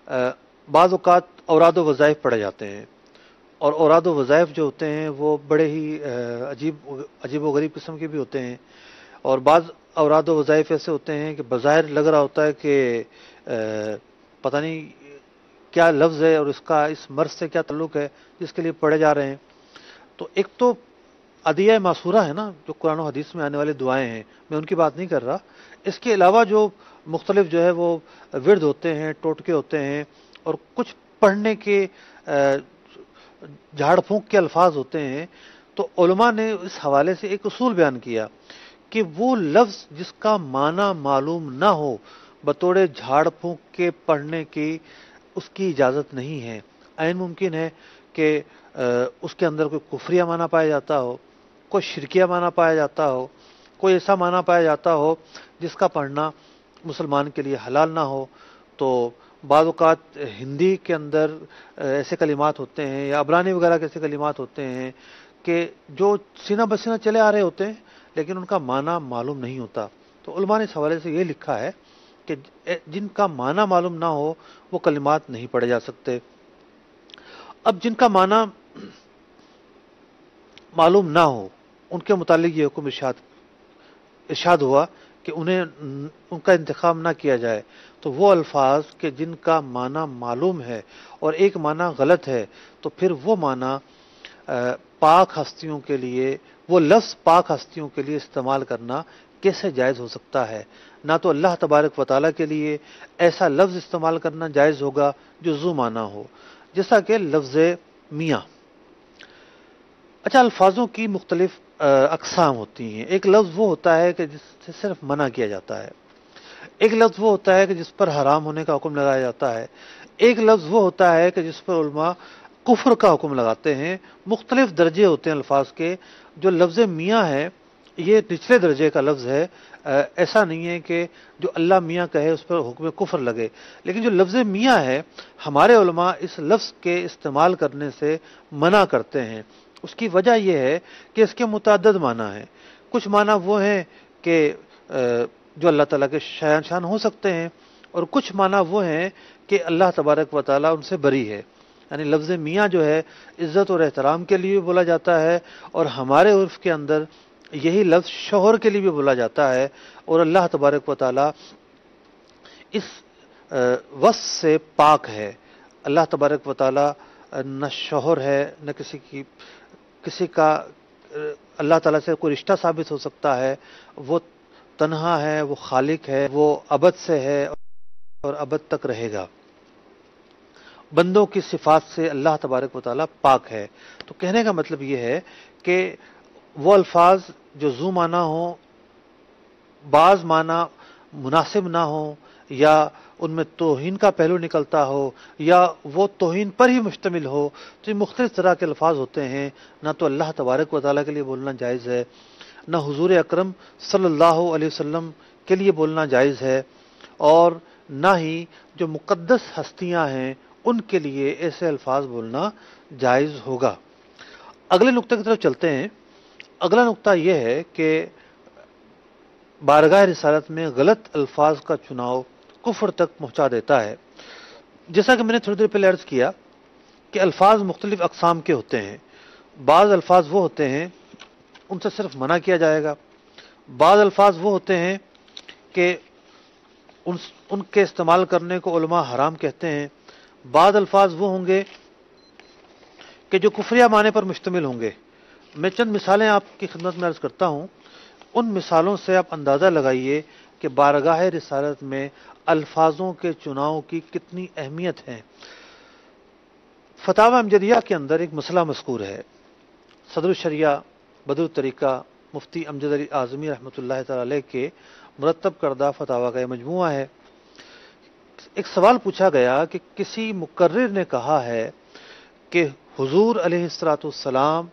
بعض اوقات اوراد و وظائف پڑھے جاتے ہیں، اور اوراد و وظائف جو ہوتے ہیں وہ بڑے ہی عجیب و غریب قسم کے بھی ہوتے ہیں، اور بعض اوراد و وظائف ایسے ہوتے ہیں کہ بظاہر لگ رہا ہوتا ہے کہ پتہ نہیں کیا لفظ ہے اور اس کا اس مرض سے کیا تعلق ہے جس کے لیے پڑھے جا رہے ہیں۔ تو ایک تو ادعیہ معصورہ ہے نا، جو قرآن و حدیث میں آنے والی دعائیں ہیں، میں ان کی بات نہیں کر رہا۔ اس کے علاوہ جو مختلف جو ہے وہ ورد ہوتے ہیں، ٹوٹکے ہوتے ہیں، اور کچھ پڑھنے کے جھاڑ پھونک کے الفاظ ہوتے ہیں، تو علماء نے اس حوالے سے ایک اصول بیان کیا کہ وہ لفظ جس کا معنی معلوم نہ ہو بطور جھاڑ پھونک کے پڑھنے کی اس کی اجازت نہیں ہے۔ عین ممکن ہے کہ اس کے اندر کوئی کفریہ معنی پایا جاتا ہو، کوئی شرکیہ معنی پایا جاتا ہو، کوئی ایسا معنی پایا جاتا ہو جس کا پڑھنا مسلمان کے لیے حلال نہ ہو۔ تو بعض اوقات ہندی کے اندر ایسے کلمات ہوتے ہیں، یا عبرانی وغیرہ کے ایسے کلمات ہوتے ہیں کہ جو سینہ بسینہ چلے آ رہے ہوتے ہیں لیکن ان کا معنی معلوم نہیں ہوتا۔ تو علماء نے اس حوالے سے یہ لکھا ہے کہ جن کا معنی معلوم نہ ہو وہ کلمات نہیں پڑھے جا سکتے۔ اب جن کا معنی معلوم نہ ہو ان کے متعلق یہ حکم ارشاد ہوا کہ ان کا انتخاب نہ کیا جائے۔ تو وہ الفاظ کہ جن کا معنی معلوم ہے اور ایک معنی غلط ہے، تو پھر وہ معنی پاک ہستیوں کے لیے، وہ لفظ پاک ہستیوں کے لیے استعمال کرنا کیسے جائز ہو سکتا ہے؟ نہ تو اللہ تبارک و تعالیٰ کے لیے ایسا لفظ استعمال کرنا جائز ہوگا جو ذو معنی ہو، جیسا کہ لفظ میاں۔ اچھا، الفاظوں کی مختلف اقسام ہوتی ہیں۔ ایک لفظ وہ ہوتا ہے کہ جس سے صرف منع کیا جاتا ہے، ایک لفظ وہ ہوتا ہے کہ جس پر حرام ہونے کا حکم لگایا جاتا ہے، ایک لفظ وہ ہوتا ہے کہ جس پر علماء کفر کا حکم لگاتے ہیں۔ مختلف درجے ہوتے ہیں الفاظ کے۔ جو لفظ میاں ہے یہ نچلے درجے کا لفظ ہے، ایسا نہیں ہے کہ جو اللہ میاں کہے اس پر حکم کفر لگے، لیکن جو لفظ میاں ہے ہمارے علماء اس لفظ کے استعمال کرنے سے منع کرتے ہیں۔ اس کی وجہ یہ ہے کہ اس کے متعدد معنی ہیں۔ کچھ معنی وہ ہیں کہ جو اللہ تعالیٰ کے شان ہو سکتے ہیں، اور کچھ معنی وہ ہیں کہ اللہ تبارک و تعالیٰ ان سے بری ہے۔ یعنی لفظ میاں جو ہے عزت اور احترام کے لیے بھی بولا جاتا ہے، اور ہمارے عرف کے اندر یہی لفظ شوہر کے لیے بھی بولا جاتا ہے، اور اللہ تبارک و تعالیٰ اس وصف سے پاک ہے۔ اللہ تبارک و تعالیٰ نہ شوہر ہے، نہ کسی کا اللہ تعالیٰ سے کوئی رشتہ ثابت ہو سکتا ہے۔ وہ تنہا ہے، وہ خالق ہے، وہ ابد سے ہے اور ابد تک رہے گا۔ بندوں کی صفات سے اللہ تبارک و تعالیٰ پاک ہے۔ تو کہنے کا مطلب یہ ہے کہ وہ الفاظ جو ذو معنی ہوں، بعض معنی مناسب نہ ہوں، یا ان میں توہین کا پہلو نکلتا ہو، یا وہ توہین پر ہی مشتمل ہو، تو یہ مختلف طرح کے الفاظ ہوتے ہیں۔ نہ تو اللہ تبارک و تعالیٰ کے لیے بولنا جائز ہے، نہ حضور اکرم صلی اللہ علیہ وسلم کے لیے بولنا جائز ہے، اور نہ ہی جو مقدس ہستیاں ہیں ان کے لیے ایسے الفاظ بولنا جائز ہوگا۔ اگلے نقطے کی طرف چلتے ہیں۔ اگلا نقطہ یہ ہے کہ بارگاہ رسالت میں غلط الفاظ کا چناؤ کفر تک پہنچا دیتا ہے۔ جیسا کہ میں نے تھوڑی دیر پہلے عرض کیا کہ الفاظ مختلف اقسام کے ہوتے ہیں۔ بعض الفاظ وہ ہوتے ہیں ان سے صرف منع کیا جائے گا، بعض الفاظ وہ ہوتے ہیں کہ ان کے استعمال کرنے کو علماء حرام کہتے ہیں، بعض الفاظ وہ ہوں گے کہ جو کفریہ معنی پر مشتمل ہوں گے۔ میں چند مثالیں آپ کی خدمت میں عرض کرتا ہوں، ان مثالوں سے آپ اندازہ لگائیے کہ بارگاہ رسالت میں الفاظوں کے چناؤ کی کتنی اہمیت ہے۔ فتاوی امجدیہ کے اندر ایک مسئلہ مذکور ہے۔ صدر الشریعہ بدر الطریقہ مفتی امجد علی اعظمی رحمۃ اللہ تعالی علیہ کے مرتب کردہ فتاوی کا یہ مجموعہ ہے۔ ایک سوال پوچھا گیا کہ کسی مقرر نے کہا ہے کہ حضور علیہ الصلوۃ والسلام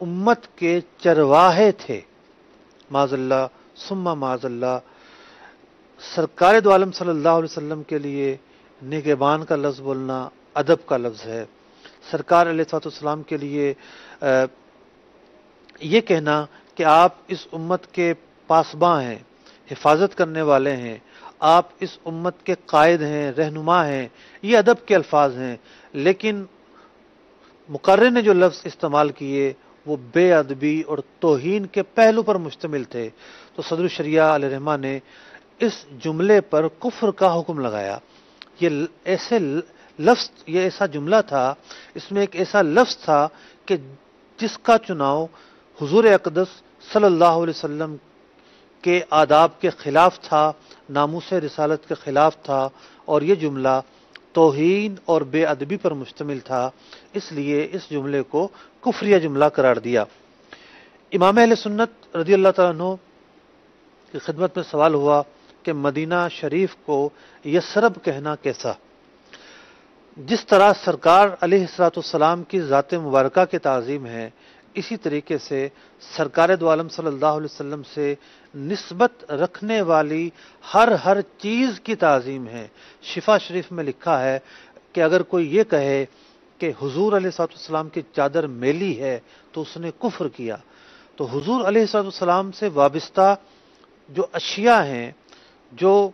امت کے چرواہے تھے، معاذ اللہ ثم معاذ اللہ۔ سرکار دو عالم صلی اللہ علیہ وسلم کے لیے نگہبان کا لفظ بولنا ادب کا لفظ ہے۔ سرکار علیہ الصلوۃ والسلام کے لیے یہ کہنا کہ آپ اس امت کے پاسباں ہیں، حفاظت کرنے والے ہیں، آپ اس امت کے قائد ہیں، رہنما ہیں، یہ ادب کے الفاظ ہیں، لیکن مقرر نے جو لفظ استعمال کیے وہ بے ادبی اور توہین کے پہلو پر مشتمل تھے۔ تو صدر الشریعہ علیہ رحمہ نے اس جملے پر کفر کا حکم لگایا۔ یہ ایسا جملہ تھا، اس میں ایک ایسا لفظ تھا کہ جس کا چناؤ حضور اقدس صلی اللہ علیہ وسلم کے آداب کے خلاف تھا، ناموس رسالت کے خلاف تھا، اور یہ جملہ توہین اور بے ادبی پر مشتمل تھا، اس لیے اس جملے کو کفریہ جملہ قرار دیا۔ امام اہل سنت رضی اللہ تعالیٰ عنہ کی خدمت میں سوال ہوا کہ مدینہ شریف کو یثرب کہنا کیسا؟ جس طرح سرکار علیہ الصلوۃ والسلام کی ذات مبارکہ کی تعظیم ہے، اسی طریقے سے سرکار دو عالم صلی اللہ علیہ وسلم سے نسبت رکھنے والی ہر چیز کی تعظیم ہے۔ شفا شریف میں لکھا ہے کہ اگر کوئی یہ کہے کہ حضور علیہ الصلوۃ والسلام کی چادر میلی ہے تو اس نے کفر کیا۔ تو حضور علیہ الصلوۃ والسلام سے وابستہ جو اشیاء ہیں، جو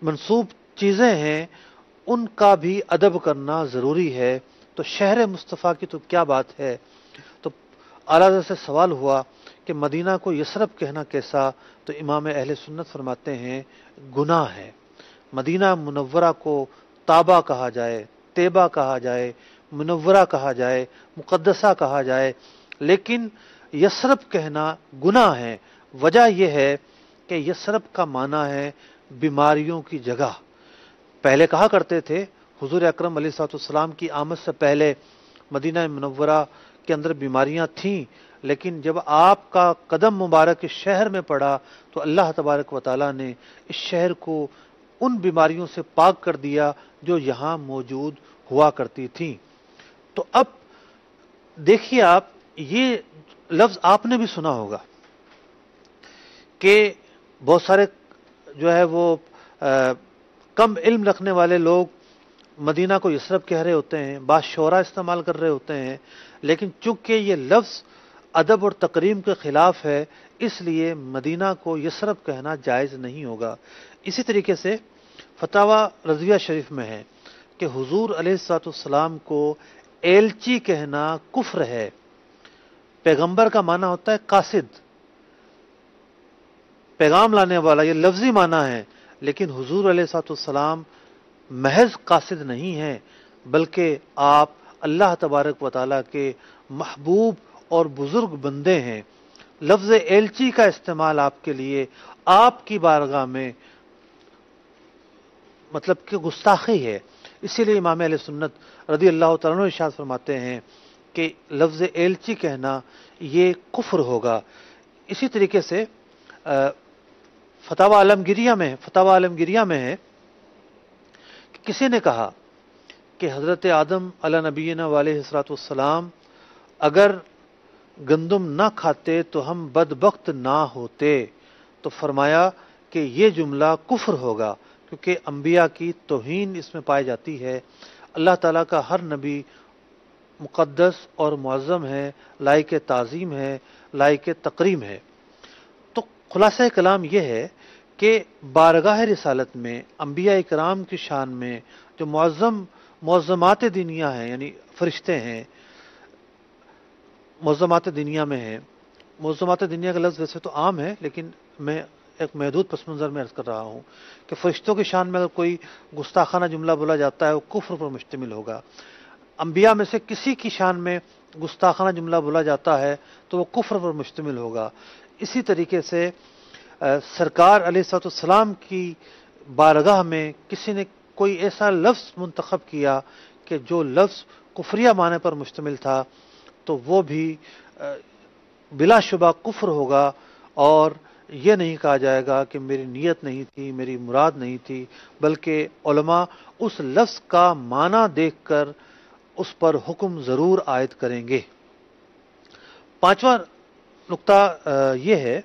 منسوب چیزیں ہیں، ان کا بھی ادب کرنا ضروری ہے، تو شہر مصطفیٰ کی تو کیا بات ہے۔ تو اعلیٰ حضرت سے سوال ہوا کہ مدینہ کو یثرب کہنا کیسا؟ تو امام اہل سنت فرماتے ہیں گناہ ہے۔ مدینہ منورہ کو طابہ کہا جائے، طیبہ کہا جائے، منورہ کہا جائے، مقدسہ کہا جائے، لیکن یثرب کہنا گناہ ہے۔ وجہ یہ ہے کہ یثرب کا معنی ہے بیماریوں کی جگہ۔ پہلے کہا کرتے تھے حضور اکرم علیہ الصلوۃ والسلام کی آمد سے پہلے مدینہ منورہ کے اندر بیماریاں تھیں، لیکن جب آپ کا قدم مبارک اس شہر میں پڑا تو اللہ تبارک و تعالیٰ نے اس شہر کو ان بیماریوں سے پاک کر دیا جو یہاں موجود ہوا کرتی تھیں۔ تو اب دیکھیے، آپ یہ لفظ آپ نے بھی سنا ہوگا کہ بہت سارے جو ہے وہ کم علم رکھنے والے لوگ مدینہ کو یثرب کہہ رہے ہوتے ہیں، بعض شعراء استعمال کر رہے ہوتے ہیں، لیکن چونکہ یہ لفظ ادب اور تکریم کے خلاف ہے، اس لیے مدینہ کو یثرب کہنا جائز نہیں ہوگا۔ اسی طریقے سے فتاوی رضویہ شریف میں ہے کہ حضور علیہ الصلوۃ والسلام کو ایلچی کہنا کفر ہے۔ پیغمبر کا معنی ہوتا ہے قاصد، پیغام لانے والا، یہ لفظی معنی ہے، لیکن حضور علیہ الصلوۃ والسلام محض قاصد نہیں ہیں، بلکہ آپ اللہ تبارک و تعالیٰ کے محبوب اور بزرگ بندے ہیں۔ لفظ ایلچی کا استعمال آپ کے لیے آپ کی بارگاہ میں مطلب کہ گستاخی ہے۔ اسی لیے امام اہل سنت رضی اللہ تعالیٰ عنہ ارشاد فرماتے ہیں کہ لفظ ایلچی کہنا یہ کفر ہوگا۔ اسی طریقے سے فتاوی عالمگیریہ میں ہے کہ کسی نے کہا کہ حضرت آدم علیہ نبینا علیہ الصلوۃ والسلام اگر گندم نہ کھاتے تو ہم بدبخت نہ ہوتے، تو فرمایا کہ یہ جملہ کفر ہوگا، کیونکہ انبیاء کی توہین اس میں پائی جاتی ہے۔ اللہ تعالیٰ کا ہر نبی مقدس اور معظم ہے، لائق تعظیم ہے، لائق تکریم ہے۔ تو خلاصہ کلام یہ ہے کہ بارگاہ رسالت میں انبیاء اکرام کی شان میں جو معظمات دینیہ ہیں، یعنی فرشتے ہیں، معظمات دینیہ میں ہیں۔ معظمات دینیہ کا لفظ ویسے تو عام ہے، لیکن میں ایک محدود پس منظر میں عرض کر رہا ہوں کہ فرشتوں کی شان میں اگر کوئی گستاخانہ جملہ بولا جاتا ہے وہ کفر پر مشتمل ہوگا۔ انبیاء میں سے کسی کی شان میں گستاخانہ جملہ بولا جاتا ہے تو وہ کفر پر مشتمل ہوگا۔ اسی طریقے سے سرکار علیہ الصلوۃ والسلام کی بارگاہ میں کسی نے کوئی ایسا لفظ منتخب کیا کہ جو لفظ کفریہ معنی پر مشتمل تھا تو وہ بھی بلا شبہ کفر ہوگا، اور یہ نہیں کہا جائے گا کہ میری نیت نہیں تھی، میری مراد نہیں تھی، بلکہ علماء اس لفظ کا معنی دیکھ کر اس پر حکم ضرور عائد کریں گے۔ پانچواں نقطہ یہ ہے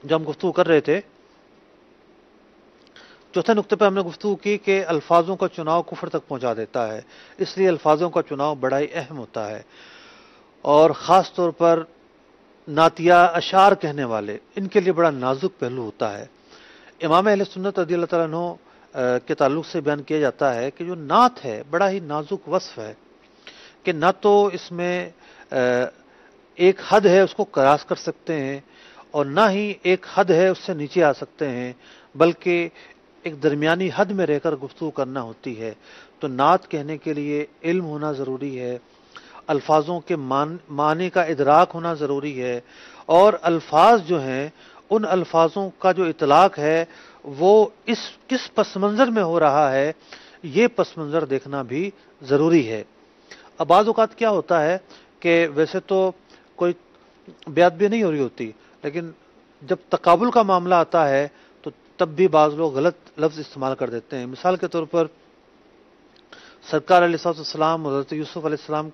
جو ہم گفتگو کر رہے تھے، چوتھے نقطے پہ ہم نے گفتگو کی کہ الفاظوں کا چناؤ کفر تک پہنچا دیتا ہے، اس لیے الفاظوں کا چناؤ بڑا ہی اہم ہوتا ہے، اور خاص طور پر نعتیہ اشعار کہنے والے، ان کے لیے بڑا نازک پہلو ہوتا ہے۔ امام اہل سنت رضی اللہ تعالیٰ عنہ کے تعلق سے بیان کیا جاتا ہے کہ جو نعت ہے بڑا ہی نازک وصف ہے کہ نہ تو اس میں ایک حد ہے اس کو کراس کر سکتے ہیں اور نہ ہی ایک حد ہے اس سے نیچے آ سکتے ہیں، بلکہ ایک درمیانی حد میں رہ کر گفتگو کرنا ہوتی ہے۔ تو نعت کہنے کے لیے علم ہونا ضروری ہے، الفاظوں کے معنی کا ادراک ہونا ضروری ہے، اور الفاظ جو ہیں ان الفاظوں کا جو اطلاق ہے وہ کس پس منظر میں ہو رہا ہے یہ پس منظر دیکھنا بھی ضروری ہے۔ اب بعض اوقات کیا ہوتا ہے کہ ویسے تو کوئی بے ادبی نہیں ہو رہی ہوتی، لیکن جب تقابل کا معاملہ آتا ہے تو تب بھی بعض لوگ غلط لفظ استعمال کر دیتے ہیں۔ مثال کے طور پر سرکار علیہ السلام اور حضرت یوسف علیہ السلام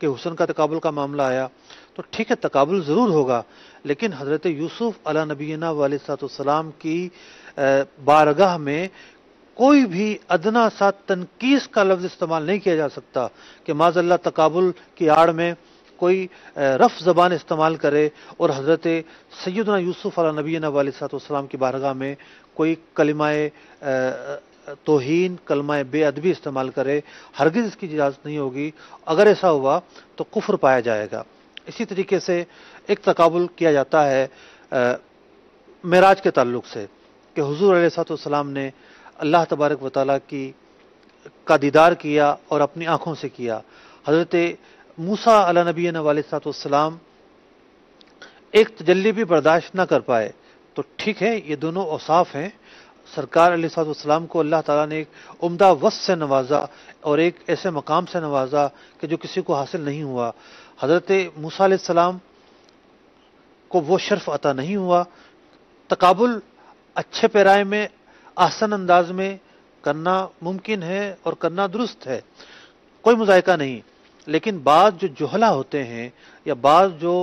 کے حسن کا تقابل کا معاملہ آیا تو ٹھیک ہے تقابل ضرور ہوگا، لیکن حضرت یوسف علیہ نبینا علیہ السلام کی بارگاہ میں کوئی بھی ادنا سا تنقیص کا لفظ استعمال نہیں کیا جا سکتا کہ معاذ اللہ تقابل کی آڑ میں کوئی رف زبان استعمال کرے اور حضرت سیدنا یوسف علیہ نبینا علیہ السلام کی بارگاہ میں کوئی کلمہ توہین، کلمہ بے ادبی استعمال کرے، ہرگز اس کی اجازت نہیں ہوگی۔ اگر ایسا ہوا تو کفر پایا جائے گا۔ اسی طریقے سے ایک تقابل کیا جاتا ہے معراج کے تعلق سے کہ حضور علیہ السلام نے اللہ تبارک و تعالیٰ کا دیدار کیا اور اپنی آنکھوں سے کیا، حضرت موسیٰ علیہ نبینا علیہ السلام ایک تجلی بھی برداشت نہ کر پائے۔ تو ٹھیک ہے یہ دونوں اوصاف ہیں، سرکار علیہ السلام کو اللہ تعالیٰ نے ایک عمدہ وصف سے نوازا اور ایک ایسے مقام سے نوازا کہ جو کسی کو حاصل نہیں ہوا۔ حضرت موسیٰ علیہ السلام کو وہ شرف عطا نہیں ہوا۔ تقابل اچھے پیرائے میں احسن انداز میں کرنا ممکن ہے اور کرنا درست ہے، کوئی مذائقہ نہیں، لیکن بعض جو جہلا ہوتے ہیں یا بعض جو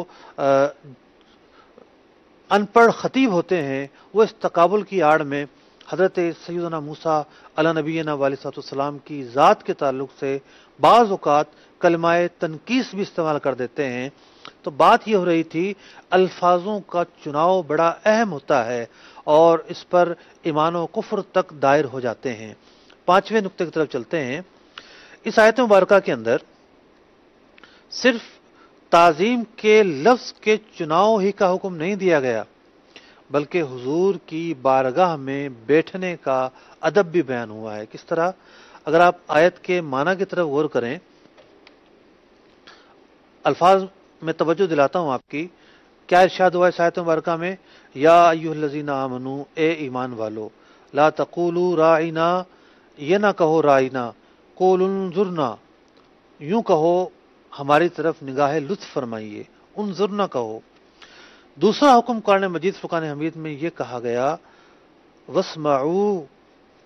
ان پڑھ خطیب ہوتے ہیں وہ اس تقابل کی آڑ میں حضرت سیدنا موسیٰ علیہ نبینا علیہ السلام کی ذات کے تعلق سے بعض اوقات کلمہ تنقیص بھی استعمال کر دیتے ہیں۔ تو بات یہ ہو رہی تھی الفاظوں کا چناؤ بڑا اہم ہوتا ہے اور اس پر ایمان و کفر تک دائر ہو جاتے ہیں۔ 5ویں نقطے کی طرف چلتے ہیں۔ اس آیت مبارکہ کے اندر صرف تعظیم کے لفظ کے چناؤ ہی کا حکم نہیں دیا گیا، بلکہ حضور کی بارگاہ میں بیٹھنے کا ادب بھی بیان ہوا ہے۔ کس طرح؟ اگر آپ آیت کے معنی کی طرف غور کریں، الفاظ میں توجہ دلاتا ہوں آپ کی، کیا ارشاد ہوا ہے آیت مبارکہ میں؟ یا ایھا الذین آمنو، اے ایمان والو، لا تقولوا راعنا، یہ نہ کہو رائنا، قولوا انظرنا، یوں کہو ہماری طرف نگاہ لطف فرمائیے، انظرنا کہو۔ دوسرا حکم قرآن مجید فرقان حمید میں یہ کہا گیا واسمعوا،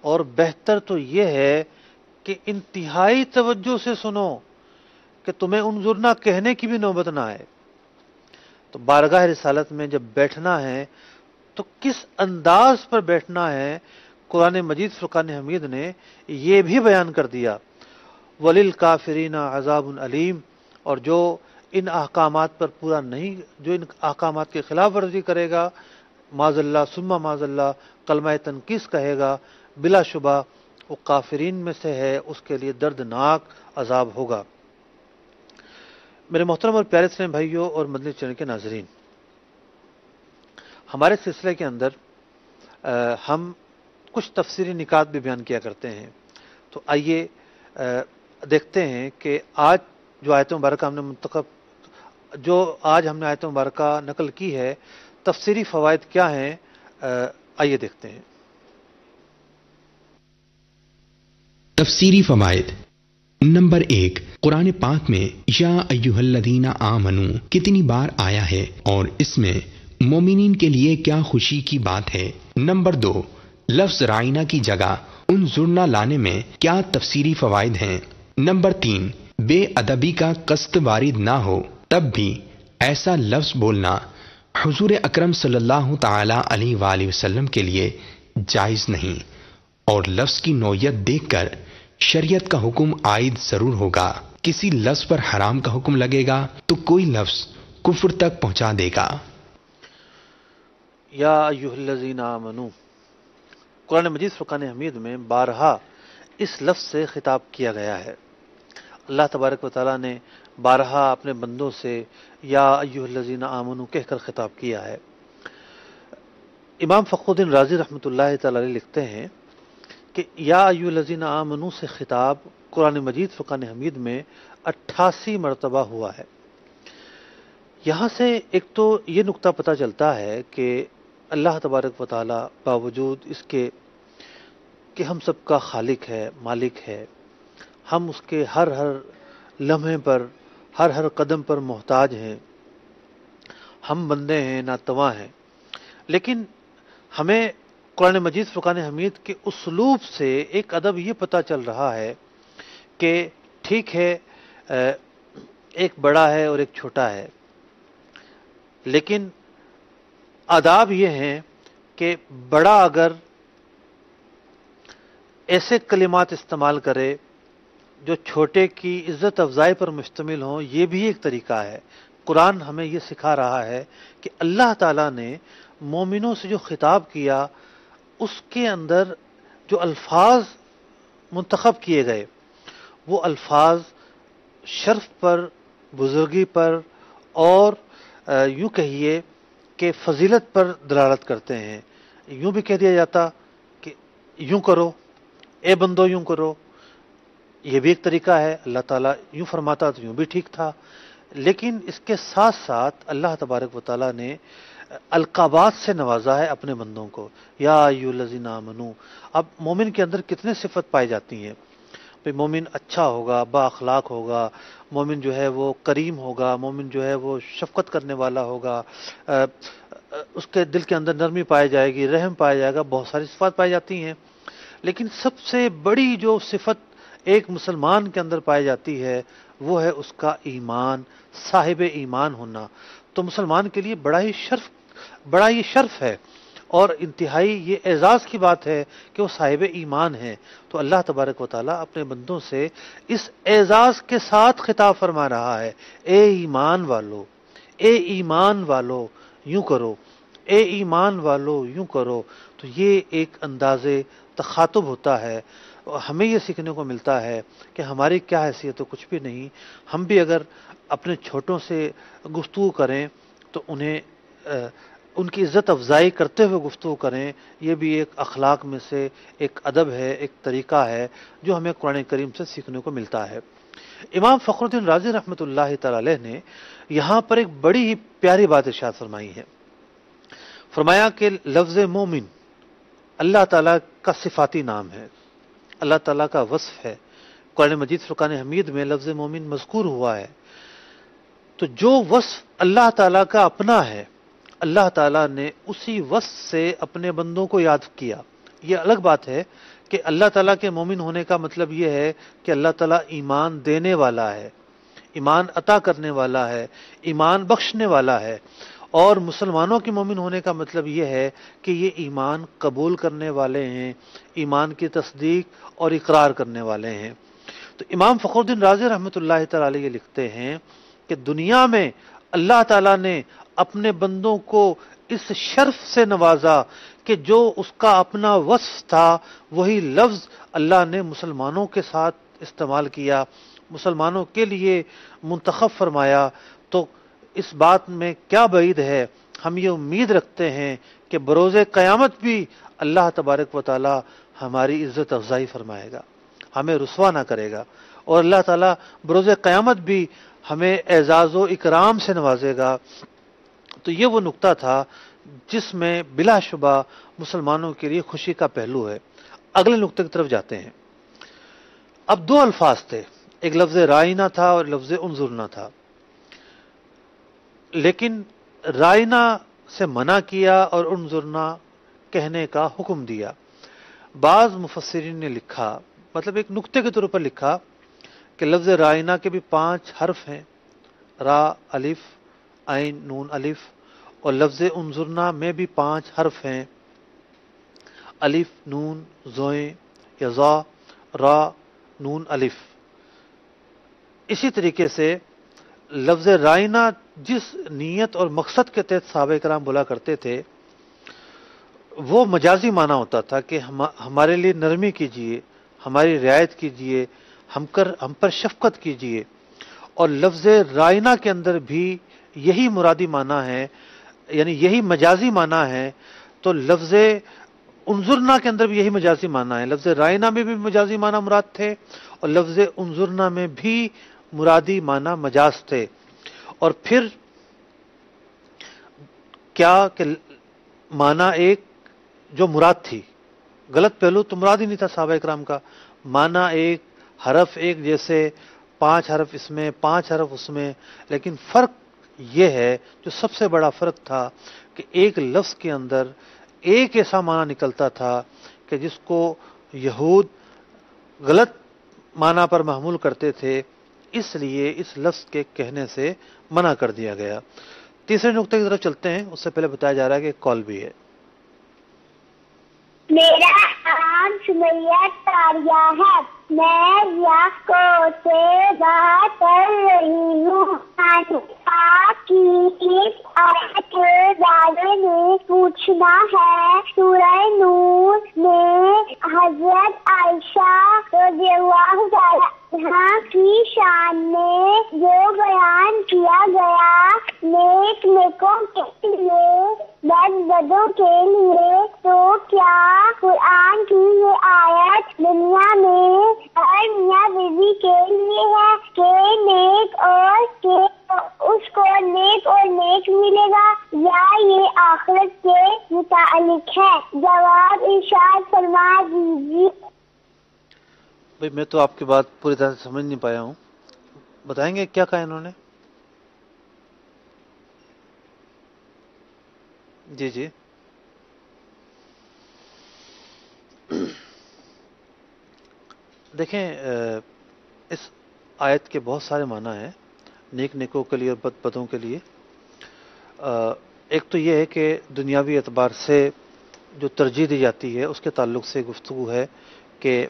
اور بہتر تو یہ ہے کہ انتہائی توجہ سے سنو کہ تمہیں انظرنا کہنے کی بھی نوبت نہ آئے۔ تو بارگاہ رسالت میں جب بیٹھنا ہے تو کس انداز پر بیٹھنا ہے قرآن مجید فرقان حمید نے یہ بھی بیان کر دیا۔ وَلِلْكَافِرِينَ عَذَابٌ عَلِيمٌ، اور جو ان احکامات پر پورا نہیں، جو ان احکامات کی خلاف ورزی کرے گا، معاذ اللہ ثم معاذ اللہ کلمہ تنقیص کہے گا، بلا شبہ وہ کافرین میں سے ہے، اس کے لیے دردناک عذاب ہوگا۔ میرے محترم اور پیارے اسلام بھائیوں اور مدنی چینل کے ناظرین، ہمارے سلسلے کے اندر ہم کچھ تفسیری نکات بھی بیان کیا کرتے ہیں۔ تو آئیے دیکھتے ہیں کہ آج جو آیت مبارکہ ہم نے جو آج ہم نے آیت مبارکہ نقل کی ہے، تفسیری فوائد کیا ہیں، آئیے دیکھتے ہیں۔ تفسیری فوائد۔ نمبر 1، قرآن پاک میں یا ایھا الذین آمنو کتنی بار آیا ہے اور اس میں مومنین کے لیے کیا خوشی کی بات ہے۔ نمبر 2، لفظ رائنا کی جگہ انظرنا لانے میں کیا تفسیری فوائد ہیں۔ نمبر 3، بے ادبی کا قصد وارد نہ ہو تب بھی ایسا لفظ بولنا حضور اکرم صلی اللہ تعالی علیہ وآلہ وسلم کے لیے جائز نہیں، اور لفظ کی نوعیت دیکھ کر شریعت کا حکم عائد ضرور ہوگا۔ کسی لفظ پر حرام کا حکم لگے گا تو کوئی لفظ کفر تک پہنچا دے گا۔ یا ایھا الذین آمنو، قرآن مجید فرقان حمید میں بارہا اس لفظ سے خطاب کیا گیا ہے۔ اللہ تبارک و تعالیٰ نے بارہا اپنے بندوں سے یا ایھا الذین آمنوا کہہ کر خطاب کیا ہے۔ امام فخر الدین رازی رحمۃ اللہ تعالی علیہ لکھتے ہیں کہ یا ایھا الذین آمنوا سے خطاب قرآن مجید فرقان حمید میں 88 مرتبہ ہوا ہے۔ یہاں سے ایک تو یہ نقطہ پتہ چلتا ہے کہ اللہ تبارک و تعالی باوجود اس کے کہ ہم سب کا خالق ہے، مالک ہے، ہم اس کے ہر لمحے پر، ہر قدم پر محتاج ہیں، ہم بندے ہیں، ناتواں ہیں، لیکن ہمیں قرآن مجید فرقان حمید کے اسلوب سے ایک ادب یہ پتہ چل رہا ہے کہ ٹھیک ہے ایک بڑا ہے اور ایک چھوٹا ہے، لیکن آداب یہ ہیں کہ بڑا اگر ایسے کلمات استعمال کرے جو چھوٹے کی عزت افزائی پر مشتمل ہوں، یہ بھی ایک طریقہ ہے۔ قرآن ہمیں یہ سکھا رہا ہے کہ اللہ تعالیٰ نے مومنوں سے جو خطاب کیا اس کے اندر جو الفاظ منتخب کیے گئے وہ الفاظ شرف پر، بزرگی پر اور یوں کہیے کہ فضیلت پر دلالت کرتے ہیں۔ یوں بھی کہہ دیا جاتا کہ یوں کرو، اے بندو یوں کرو، یہ بھی ایک طریقہ ہے، اللہ تعالیٰ یوں فرماتا تو یوں بھی ٹھیک تھا، لیکن اس کے ساتھ ساتھ اللہ تبارک و تعالیٰ نے القابات سے نوازا ہے اپنے بندوں کو، یا ایھا الذین آمنو۔ اب مومن کے اندر کتنے صفت پائی جاتی ہیں؟ مومن اچھا ہوگا، با اخلاق ہوگا، مومن جو ہے وہ کریم ہوگا، مومن جو ہے وہ شفقت کرنے والا ہوگا، اس کے دل کے اندر نرمی پائی جائے گی، رحم پایا جائے گا، بہت ساری صفات پائی جاتی ہیں، لیکن سب سے بڑی جو صفت ایک مسلمان کے اندر پائی جاتی ہے وہ ہے اس کا ایمان، صاحب ایمان ہونا۔ تو مسلمان کے لیے بڑا ہی شرف ہے اور انتہائی یہ اعزاز کی بات ہے کہ وہ صاحب ایمان ہے۔ تو اللہ تبارک و تعالیٰ اپنے بندوں سے اس اعزاز کے ساتھ خطاب فرما رہا ہے، اے ایمان والو، اے ایمان والو یوں کرو، اے ایمان والو یوں کرو۔ تو یہ ایک انداز تخاطب ہوتا ہے، ہمیں یہ سیکھنے کو ملتا ہے کہ ہماری کیا حیثیت ہے، کچھ بھی نہیں، ہم بھی اگر اپنے چھوٹوں سے گفتگو کریں تو انہیں ان کی عزت افزائی کرتے ہوئے گفتگو کریں، یہ بھی ایک اخلاق میں سے ایک ادب ہے، ایک طریقہ ہے جو ہمیں قرآن کریم سے سیکھنے کو ملتا ہے۔ امام فخر الدین رازی رحمۃ اللہ تعالی علیہ نے یہاں پر ایک بڑی ہی پیاری بات ارشاد فرمائی ہے۔ فرمایا کہ لفظ مومن اللہ تعالیٰ کا صفاتی نام ہے، اللہ تعالیٰ کا وصف ہے۔ قرآن مجید فرقان حمید میں لفظ مومن مذکور ہوا ہے، تو جو وصف اللہ تعالیٰ کا اپنا ہے، اللہ تعالیٰ نے اسی وصف سے اپنے بندوں کو یاد کیا۔ یہ الگ بات ہے کہ اللہ تعالیٰ کے مومن ہونے کا مطلب یہ ہے کہ اللہ تعالیٰ ایمان دینے والا ہے، ایمان عطا کرنے والا ہے، ایمان بخشنے والا ہے، اور مسلمانوں کے مومن ہونے کا مطلب یہ ہے کہ یہ ایمان قبول کرنے والے ہیں، ایمان کی تصدیق اور اقرار کرنے والے ہیں۔ تو امام فخر الدین رازی رحمۃ اللہ تعالی علیہ لکھتے ہیں کہ دنیا میں اللہ تعالیٰ نے اپنے بندوں کو اس شرف سے نوازا کہ جو اس کا اپنا وصف تھا وہی لفظ اللہ نے مسلمانوں کے ساتھ استعمال کیا، مسلمانوں کے لیے منتخب فرمایا۔ تو اس بات میں کیا بعید ہے، ہم یہ امید رکھتے ہیں کہ بروز قیامت بھی اللہ تبارک و تعالی ہماری عزت افزائی فرمائے گا، ہمیں رسوا نہ کرے گا، اور اللہ تعالیٰ بروز قیامت بھی ہمیں اعزاز و اکرام سے نوازے گا۔ تو یہ وہ نقطہ تھا جس میں بلا شبہ مسلمانوں کے لیے خوشی کا پہلو ہے۔ اگلے نقطے کی طرف جاتے ہیں۔ اب دو الفاظ تھے، ایک لفظ رائنا تھا اور لفظ انظرنا تھا، لیکن رائنا سے منع کیا اور انظرنا کہنے کا حکم دیا۔ بعض مفسرین نے لکھا، مطلب ایک نقطے کے طور پر لکھا کہ لفظ رائنا کے بھی 5 حرف ہیں، را، الف، عین، نون، الف، اور لفظ انظرنا میں بھی 5 حرف ہیں، الف، نون، زوئیں یا زا، را، نون، الف۔ اسی طریقے سے لفظ رائنا جس نیت اور مقصد کے تحت صحابہ کرام بولا کرتے تھے وہ مجازی معنی ہوتا تھا کہ ہمارے لیے نرمی کیجئے، ہماری رعایت کیجئے، ہم پر شفقت کیجئے. اور لفظ رائنا کے اندر بھی یہی مرادی معنی ہے، یعنی یہی مجازی معنی ہے. تو لفظ انظرنا کے اندر بھی یہی مجازی معنی ہے. لفظ رائنا میں بھی مجازی معنی مراد تھے اور لفظ انظرنا میں بھی مرادی معنی مجاز تھے. اور پھر کیا کہ معنی ایک جو مراد تھی، غلط پہلو تو مراد ہی نہیں تھا صحابہ اکرام کا. معنی ایک، حرف ایک، جیسے 5 حرف اس میں 5 حرف اس میں. لیکن فرق یہ ہے، جو سب سے بڑا فرق تھا، کہ ایک لفظ کے اندر ایک ایسا معنی نکلتا تھا کہ جس کو یہود غلط معنی پر محمول کرتے تھے، اس لیے اس لفظ کے کہنے سے منع کر دیا گیا. تیسرے نقطے کی طرف چلتے ہیں. اس سے پہلے بتایا جا رہا ہے کہ ایک کال بھی ہے. میرا نام سمیہ تاریہ ہے. میں یاکو سے بات کر رہی ہوں. آپ کی اس آیت کے بارے میں پوچھنا ہے. سورہ نور میں حضرت عائشہ رضی اللہ تعالی عنہا کی شان میں جو بیان کیا گیا، نیک نیکوں کے لیے، بد بدوں کے لیے، تو کیا قرآن کی یہ آیت دنیا میں ہر میاں بیوی کے لیے ہے کہ نیک اور کہ اس کو نیک اور نیک ملے گا، یا یہ آخرت کے متعلق ہے؟ جواب ارشاد فرما دیجیے. بھئی میں تو آپ کی بات پوری طرح سے سمجھ نہیں پایا ہوں، بتائیں گے کیا کہا انہوں نے؟ جی جی. دیکھیں، اس آیت کے بہت سارے معنی ہیں، نیک نیکوں کے لیے اور بد بدوں کے لیے. ایک تو یہ ہے کہ دنیاوی اعتبار سے جو ترجیح دی جاتی ہے اس کے تعلق سے گفتگو ہے کہ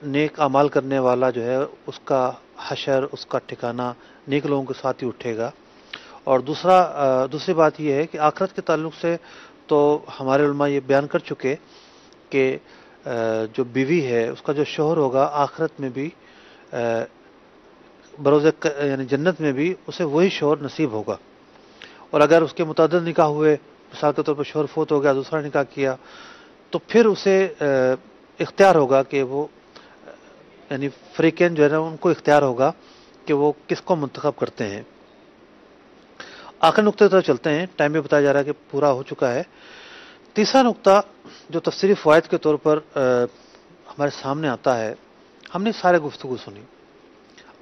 نیک اعمال کرنے والا جو ہے اس کا حشر، اس کا ٹھکانہ نیک لوگوں کے ساتھ ہی اٹھے گا. اور دوسری بات یہ ہے کہ آخرت کے تعلق سے تو ہمارے علماء یہ بیان کر چکے کہ جو بیوی ہے اس کا جو شوہر ہوگا آخرت میں بھی، بروز یعنی جنت میں بھی اسے وہی شوہر نصیب ہوگا. اور اگر اس کے متعدد نکاح ہوئے، مثال کے طور پر شوہر فوت ہو گیا، دوسرا نکاح کیا، تو پھر اسے اختیار ہوگا کہ وہ، یعنی فریقین جو ہے نا ان کو اختیار ہوگا کہ وہ کس کو منتخب کرتے ہیں. آخر نقطے کی طرف چلتے ہیں. ٹائم بھی بتایا جا رہا ہے کہ پورا ہو چکا ہے. تیسرا نقطہ جو تفسیری فوائد کے طور پر ہمارے سامنے آتا ہے، ہم نے سارے گفتگو سنی،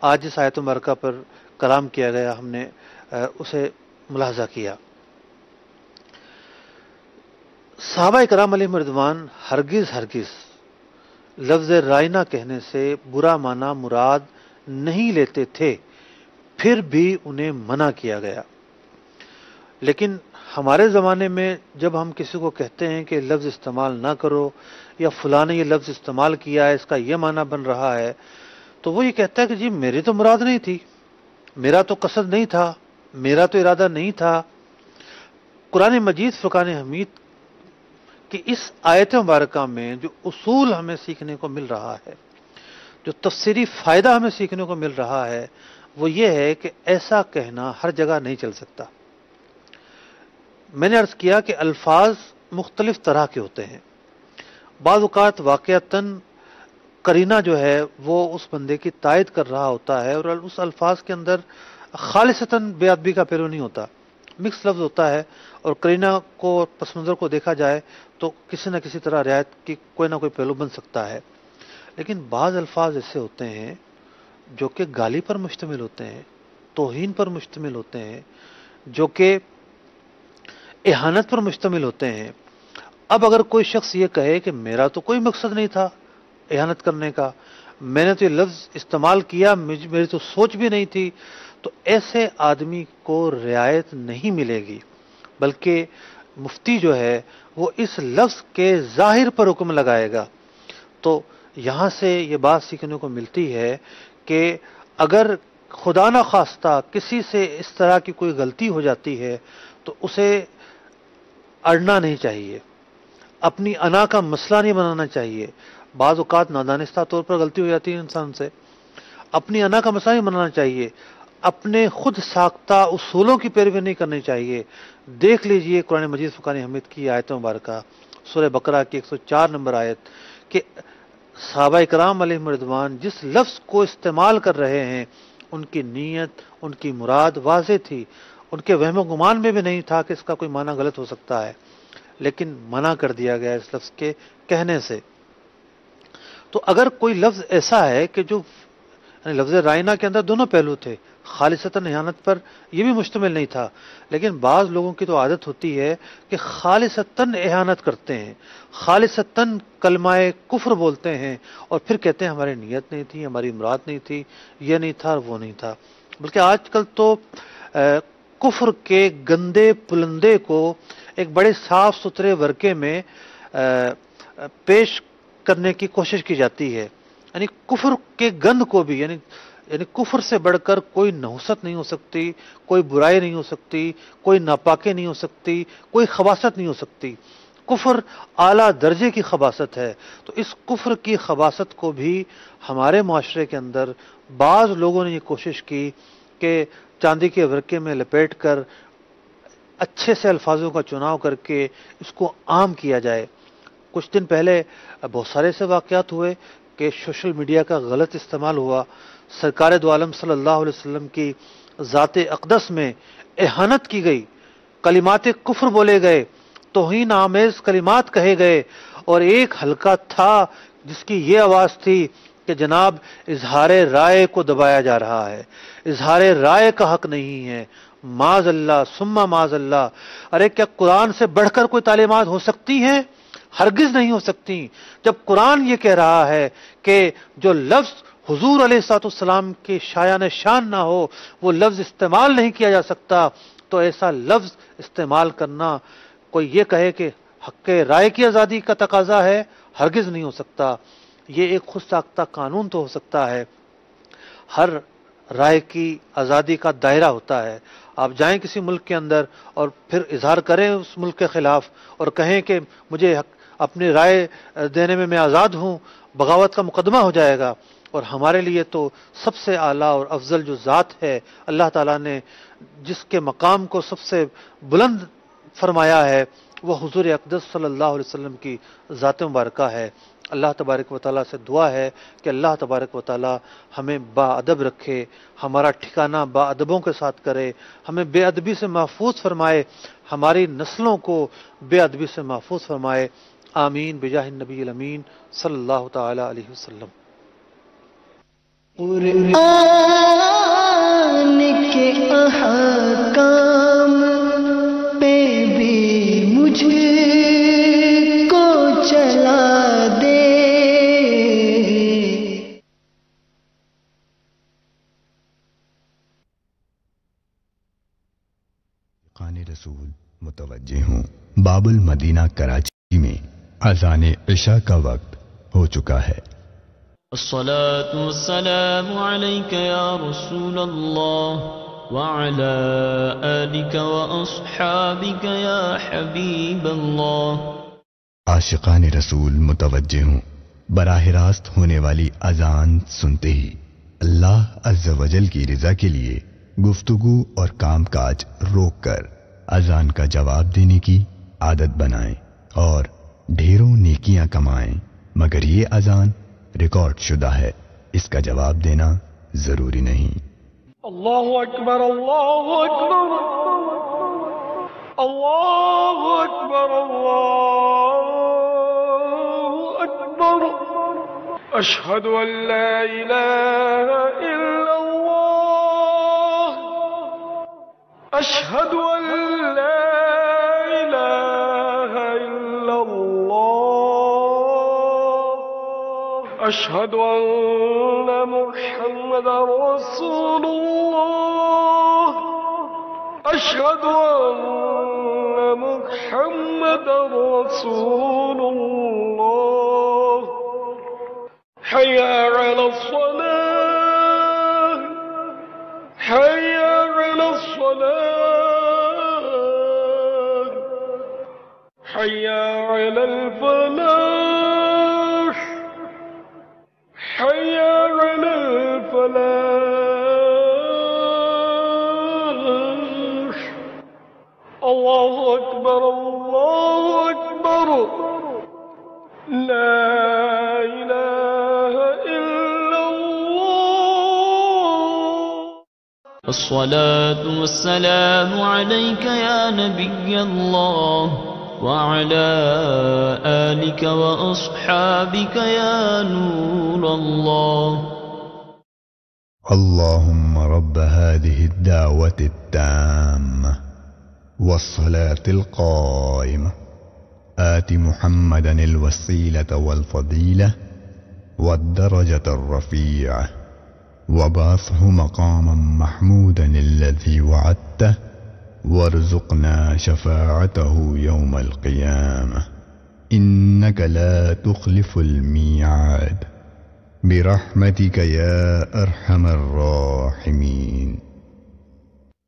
آج جس آیت مبارکہ پر کلام کیا گیا ہم نے اسے ملاحظہ کیا. صحابہ کرام علیہم رضوان ہرگز لفظ رائنا کہنے سے برا معنی مراد نہیں لیتے تھے، پھر بھی انہیں منع کیا گیا. لیکن ہمارے زمانے میں جب ہم کسی کو کہتے ہیں کہ لفظ استعمال نہ کرو، یا فلاں نے یہ لفظ استعمال کیا ہے، اس کا یہ معنی بن رہا ہے، تو وہ یہ کہتا ہے کہ جی میری تو مراد نہیں تھی، میرا تو قصد نہیں تھا، میرا تو ارادہ نہیں تھا. قرآن مجید فرقان حمید کہ اس آیت مبارکہ میں جو اصول ہمیں سیکھنے کو مل رہا ہے، جو تفسیری فائدہ ہمیں سیکھنے کو مل رہا ہے، وہ یہ ہے کہ ایسا کہنا ہر جگہ نہیں چل سکتا. میں نے عرض کیا کہ الفاظ مختلف طرح کے ہوتے ہیں. بعض اوقات واقعتاً قرینہ جو ہے وہ اس بندے کی تائید کر رہا ہوتا ہے، اور اس الفاظ کے اندر خالصتاً بے ادبی کا پہلو نہیں ہوتا، مکس لفظ ہوتا ہے، اور قرینہ کو، پس منظر کو دیکھا جائے تو کسی نہ کسی طرح رعایت کی کوئی نہ کوئی پہلو بن سکتا ہے. لیکن بعض الفاظ ایسے ہوتے ہیں جو کہ گالی پر مشتمل ہوتے ہیں، توہین پر مشتمل ہوتے ہیں، جو کہ اہانت پر مشتمل ہوتے ہیں. اب اگر کوئی شخص یہ کہے کہ میرا تو کوئی مقصد نہیں تھا اہانت کرنے کا، میں نے تو یہ لفظ استعمال کیا، میری تو سوچ بھی نہیں تھی، تو ایسے آدمی کو رعایت نہیں ملے گی، بلکہ مفتی جو ہے وہ اس لفظ کے ظاہر پر حکم لگائے گا. تو یہاں سے یہ بات سیکھنے کو ملتی ہے کہ اگر خدا نہ خواستہ کسی سے اس طرح کی کوئی غلطی ہو جاتی ہے تو اسے اڑنا نہیں چاہیے. اپنی انا کا مسئلہ نہیں بنانا چاہیے. بعض اوقات نادانستہ طور پر غلطی ہو جاتی ہے انسان سے. اپنی انا کا مسئلہ نہیں بنانا چاہیے. اپنے خود ساختہ اصولوں کی پیروی نہیں کرنی چاہیے. دیکھ لیجئے قرآن مجید فرقان حمید کی آیت مبارکہ سورہ بقرہ کی 104 نمبر آیت کہ صحابہ کرام علیہم رضوان جس لفظ کو استعمال کر رہے ہیں ان کی نیت، ان کی مراد واضح تھی. ان کے وہم و گمان میں بھی نہیں تھا کہ اس کا کوئی معنی غلط ہو سکتا ہے، لیکن منع کر دیا گیا اس لفظ کے کہنے سے. تو اگر کوئی لفظ ایسا ہے کہ جو یعنی لفظ رائنا کے اندر دونوں پہلو تھے، خالصتاً احانت پر یہ بھی مشتمل نہیں تھا، لیکن بعض لوگوں کی تو عادت ہوتی ہے کہ خالصتاً احانت کرتے ہیں، خالصتاً کلمہ کفر بولتے ہیں اور پھر کہتے ہیں ہماری نیت نہیں تھی، ہماری مراد نہیں تھی، یہ نہیں تھا اور وہ نہیں تھا. بلکہ آج کل تو کفر کے گندے پلندے کو ایک بڑے صاف ستھرے ورقے میں پیش کرنے کی کوشش کی جاتی ہے. یعنی کفر کے گند کو بھی یعنی کفر سے بڑھ کر کوئی نحوست نہیں ہو سکتی، کوئی برائی نہیں ہو سکتی، کوئی ناپاکی نہیں ہو سکتی، کوئی خباثت نہیں ہو سکتی. کفر اعلیٰ درجے کی خباثت ہے. تو اس کفر کی خباثت کو بھی ہمارے معاشرے کے اندر بعض لوگوں نے یہ کوشش کی کہ چاندی کے ورقے میں لپیٹ کر اچھے سے الفاظوں کا چناؤ کر کے اس کو عام کیا جائے. کچھ دن پہلے بہت سارے ایسے واقعات ہوئے کہ سوشل میڈیا کا غلط استعمال ہوا. سرکار دو عالم صلی اللہ علیہ وسلم کی ذات اقدس میں اہانت کی گئی، کلمات کفر بولے گئے، توہین آمیز کلمات کہے گئے، اور ایک حلقہ تھا جس کی یہ آواز تھی کہ جناب اظہار رائے کو دبایا جا رہا ہے، اظہار رائے کا حق نہیں ہے. معاذ اللہ ثم معاذ اللہ. ارے کیا قرآن سے بڑھ کر کوئی تعلیمات ہو سکتی ہیں؟ ہرگز نہیں ہو سکتی. جب قرآن یہ کہہ رہا ہے کہ جو لفظ حضور علیہ الصلوۃ والسلام کی شایان شان نہ ہو وہ لفظ استعمال نہیں کیا جا سکتا، تو ایسا لفظ استعمال کرنا کوئی یہ کہے کہ حق رائے کی آزادی کا تقاضا ہے، ہرگز نہیں ہو سکتا. یہ ایک خود ساختہ قانون تو ہو سکتا ہے، ہر رائے کی آزادی کا دائرہ ہوتا ہے. آپ جائیں کسی ملک کے اندر اور پھر اظہار کریں اس ملک کے خلاف اور کہیں کہ مجھے اپنی رائے دینے میں آزاد ہوں، بغاوت کا مقدمہ ہو جائے گا. اور ہمارے لیے تو سب سے اعلیٰ اور افضل جو ذات ہے اللہ تعالیٰ نے جس کے مقام کو سب سے بلند فرمایا ہے وہ حضور اقدس صلی اللہ علیہ وسلم کی ذات مبارکہ ہے. اللہ تبارک و تعالیٰ سے دعا ہے کہ اللہ تبارک و تعالیٰ ہمیں با ادب رکھے، ہمارا ٹھکانہ با ادبوں کے ساتھ کرے، ہمیں بے ادبی سے محفوظ فرمائے، ہماری نسلوں کو بے ادبی سے محفوظ فرمائے. آمین بجاہ النبی الامین صلی اللہ تعالی علیہ وسلم. قرآن کے احکام پہ بھی مجھ کو چلا دے. خان رسول متوجہ ہوں. باب المدینہ کراچی میں اذان عشاء کا وقت ہو چکا ہے. الصلاة والسلام عليك يا رسول الله وعلى آلك وأصحابك يا حبيب الله. عاشقان رسول متوجہ ہوں. براہ راست ہونے والی اذان سنتے ہی اللہ عز و جل کی رضا کے لیے گفتگو اور کام کاج روک کر اذان کا جواب دینے کی عادت بنائیں اور ڈھیروں نیکیاں کمائیں. مگر یہ اذان ریکارڈ شدہ ہے، اس کا جواب دینا ضروری نہیں. اللہ اکبر اللہ اکبر اللہ اکبر اللہ اکبر اشہد ان لا الہ الا اللہ اشہد ان لا الہ الا اللہ اشہد ان محمد رسول اللہ اشہد ان محمد رسول اللہ. حی علی الصلاة حی علی الصلاة حي على الفلاح حي على الفلاح الله أكبر الله أكبر لا إله إلا الله. الصلاة والسلام عليك يا نبي الله وعلى آلك وأصحابك يا نور الله. اللهم رب هذه الدعوة التامة والصلاة القائمة آت محمدا الوسيلة والفضيلة والدرجة الرفيعة وبعثه مقاما محمودا الذي وعدته وارزقنا شفاعته يوم القيامة إنك لا تخلف الميعاد برحمتك يا أرحم الراحمين.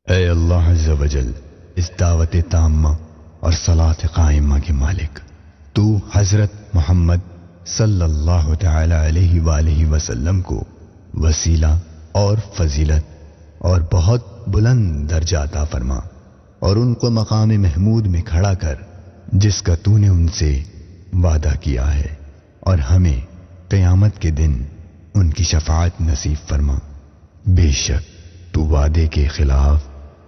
اے اللہ عز و جل، اس دعوت تامہ اور صلاۃ قائمہ کے مالک، تو حضرت محمد صلی اللہ تعالی علیہ وآلہ وسلم کو وسیلہ اور فضیلت اور بہت بلند درجہ عطا فرما، اور ان کو مقام محمود میں کھڑا کر جس کا تو نے ان سے وعدہ کیا ہے، اور ہمیں قیامت کے دن ان کی شفاعت نصیب فرما. بے شک تو وعدے کے خلاف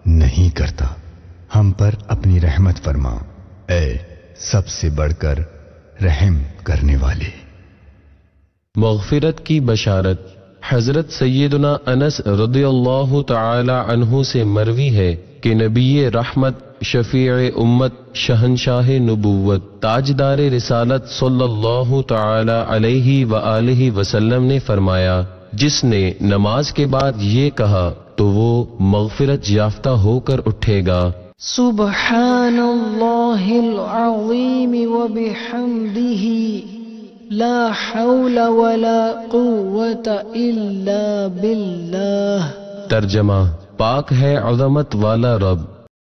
نہیں کرتا. ہم پر اپنی رحمت فرما، اے سب سے بڑھ کر رحم کرنے والے. مغفرت کی بشارت. حضرت سیدنا انس رضی اللہ تعالی عنہ سے مروی ہے کہ نبی رحمت، شفیع امت، شہنشاہ نبوت، تاجدار رسالت صلی اللہ تعالی علیہ وآلہ وسلم نے فرمایا، جس نے نماز کے بعد یہ کہا تو وہ مغفرت یافتہ ہو کر اٹھے گا. سبحان اللہ العظیم وبحمدہ لا حول ولا قوة الا باللہ. ترجمہ: پاک ہے عظمت والا رب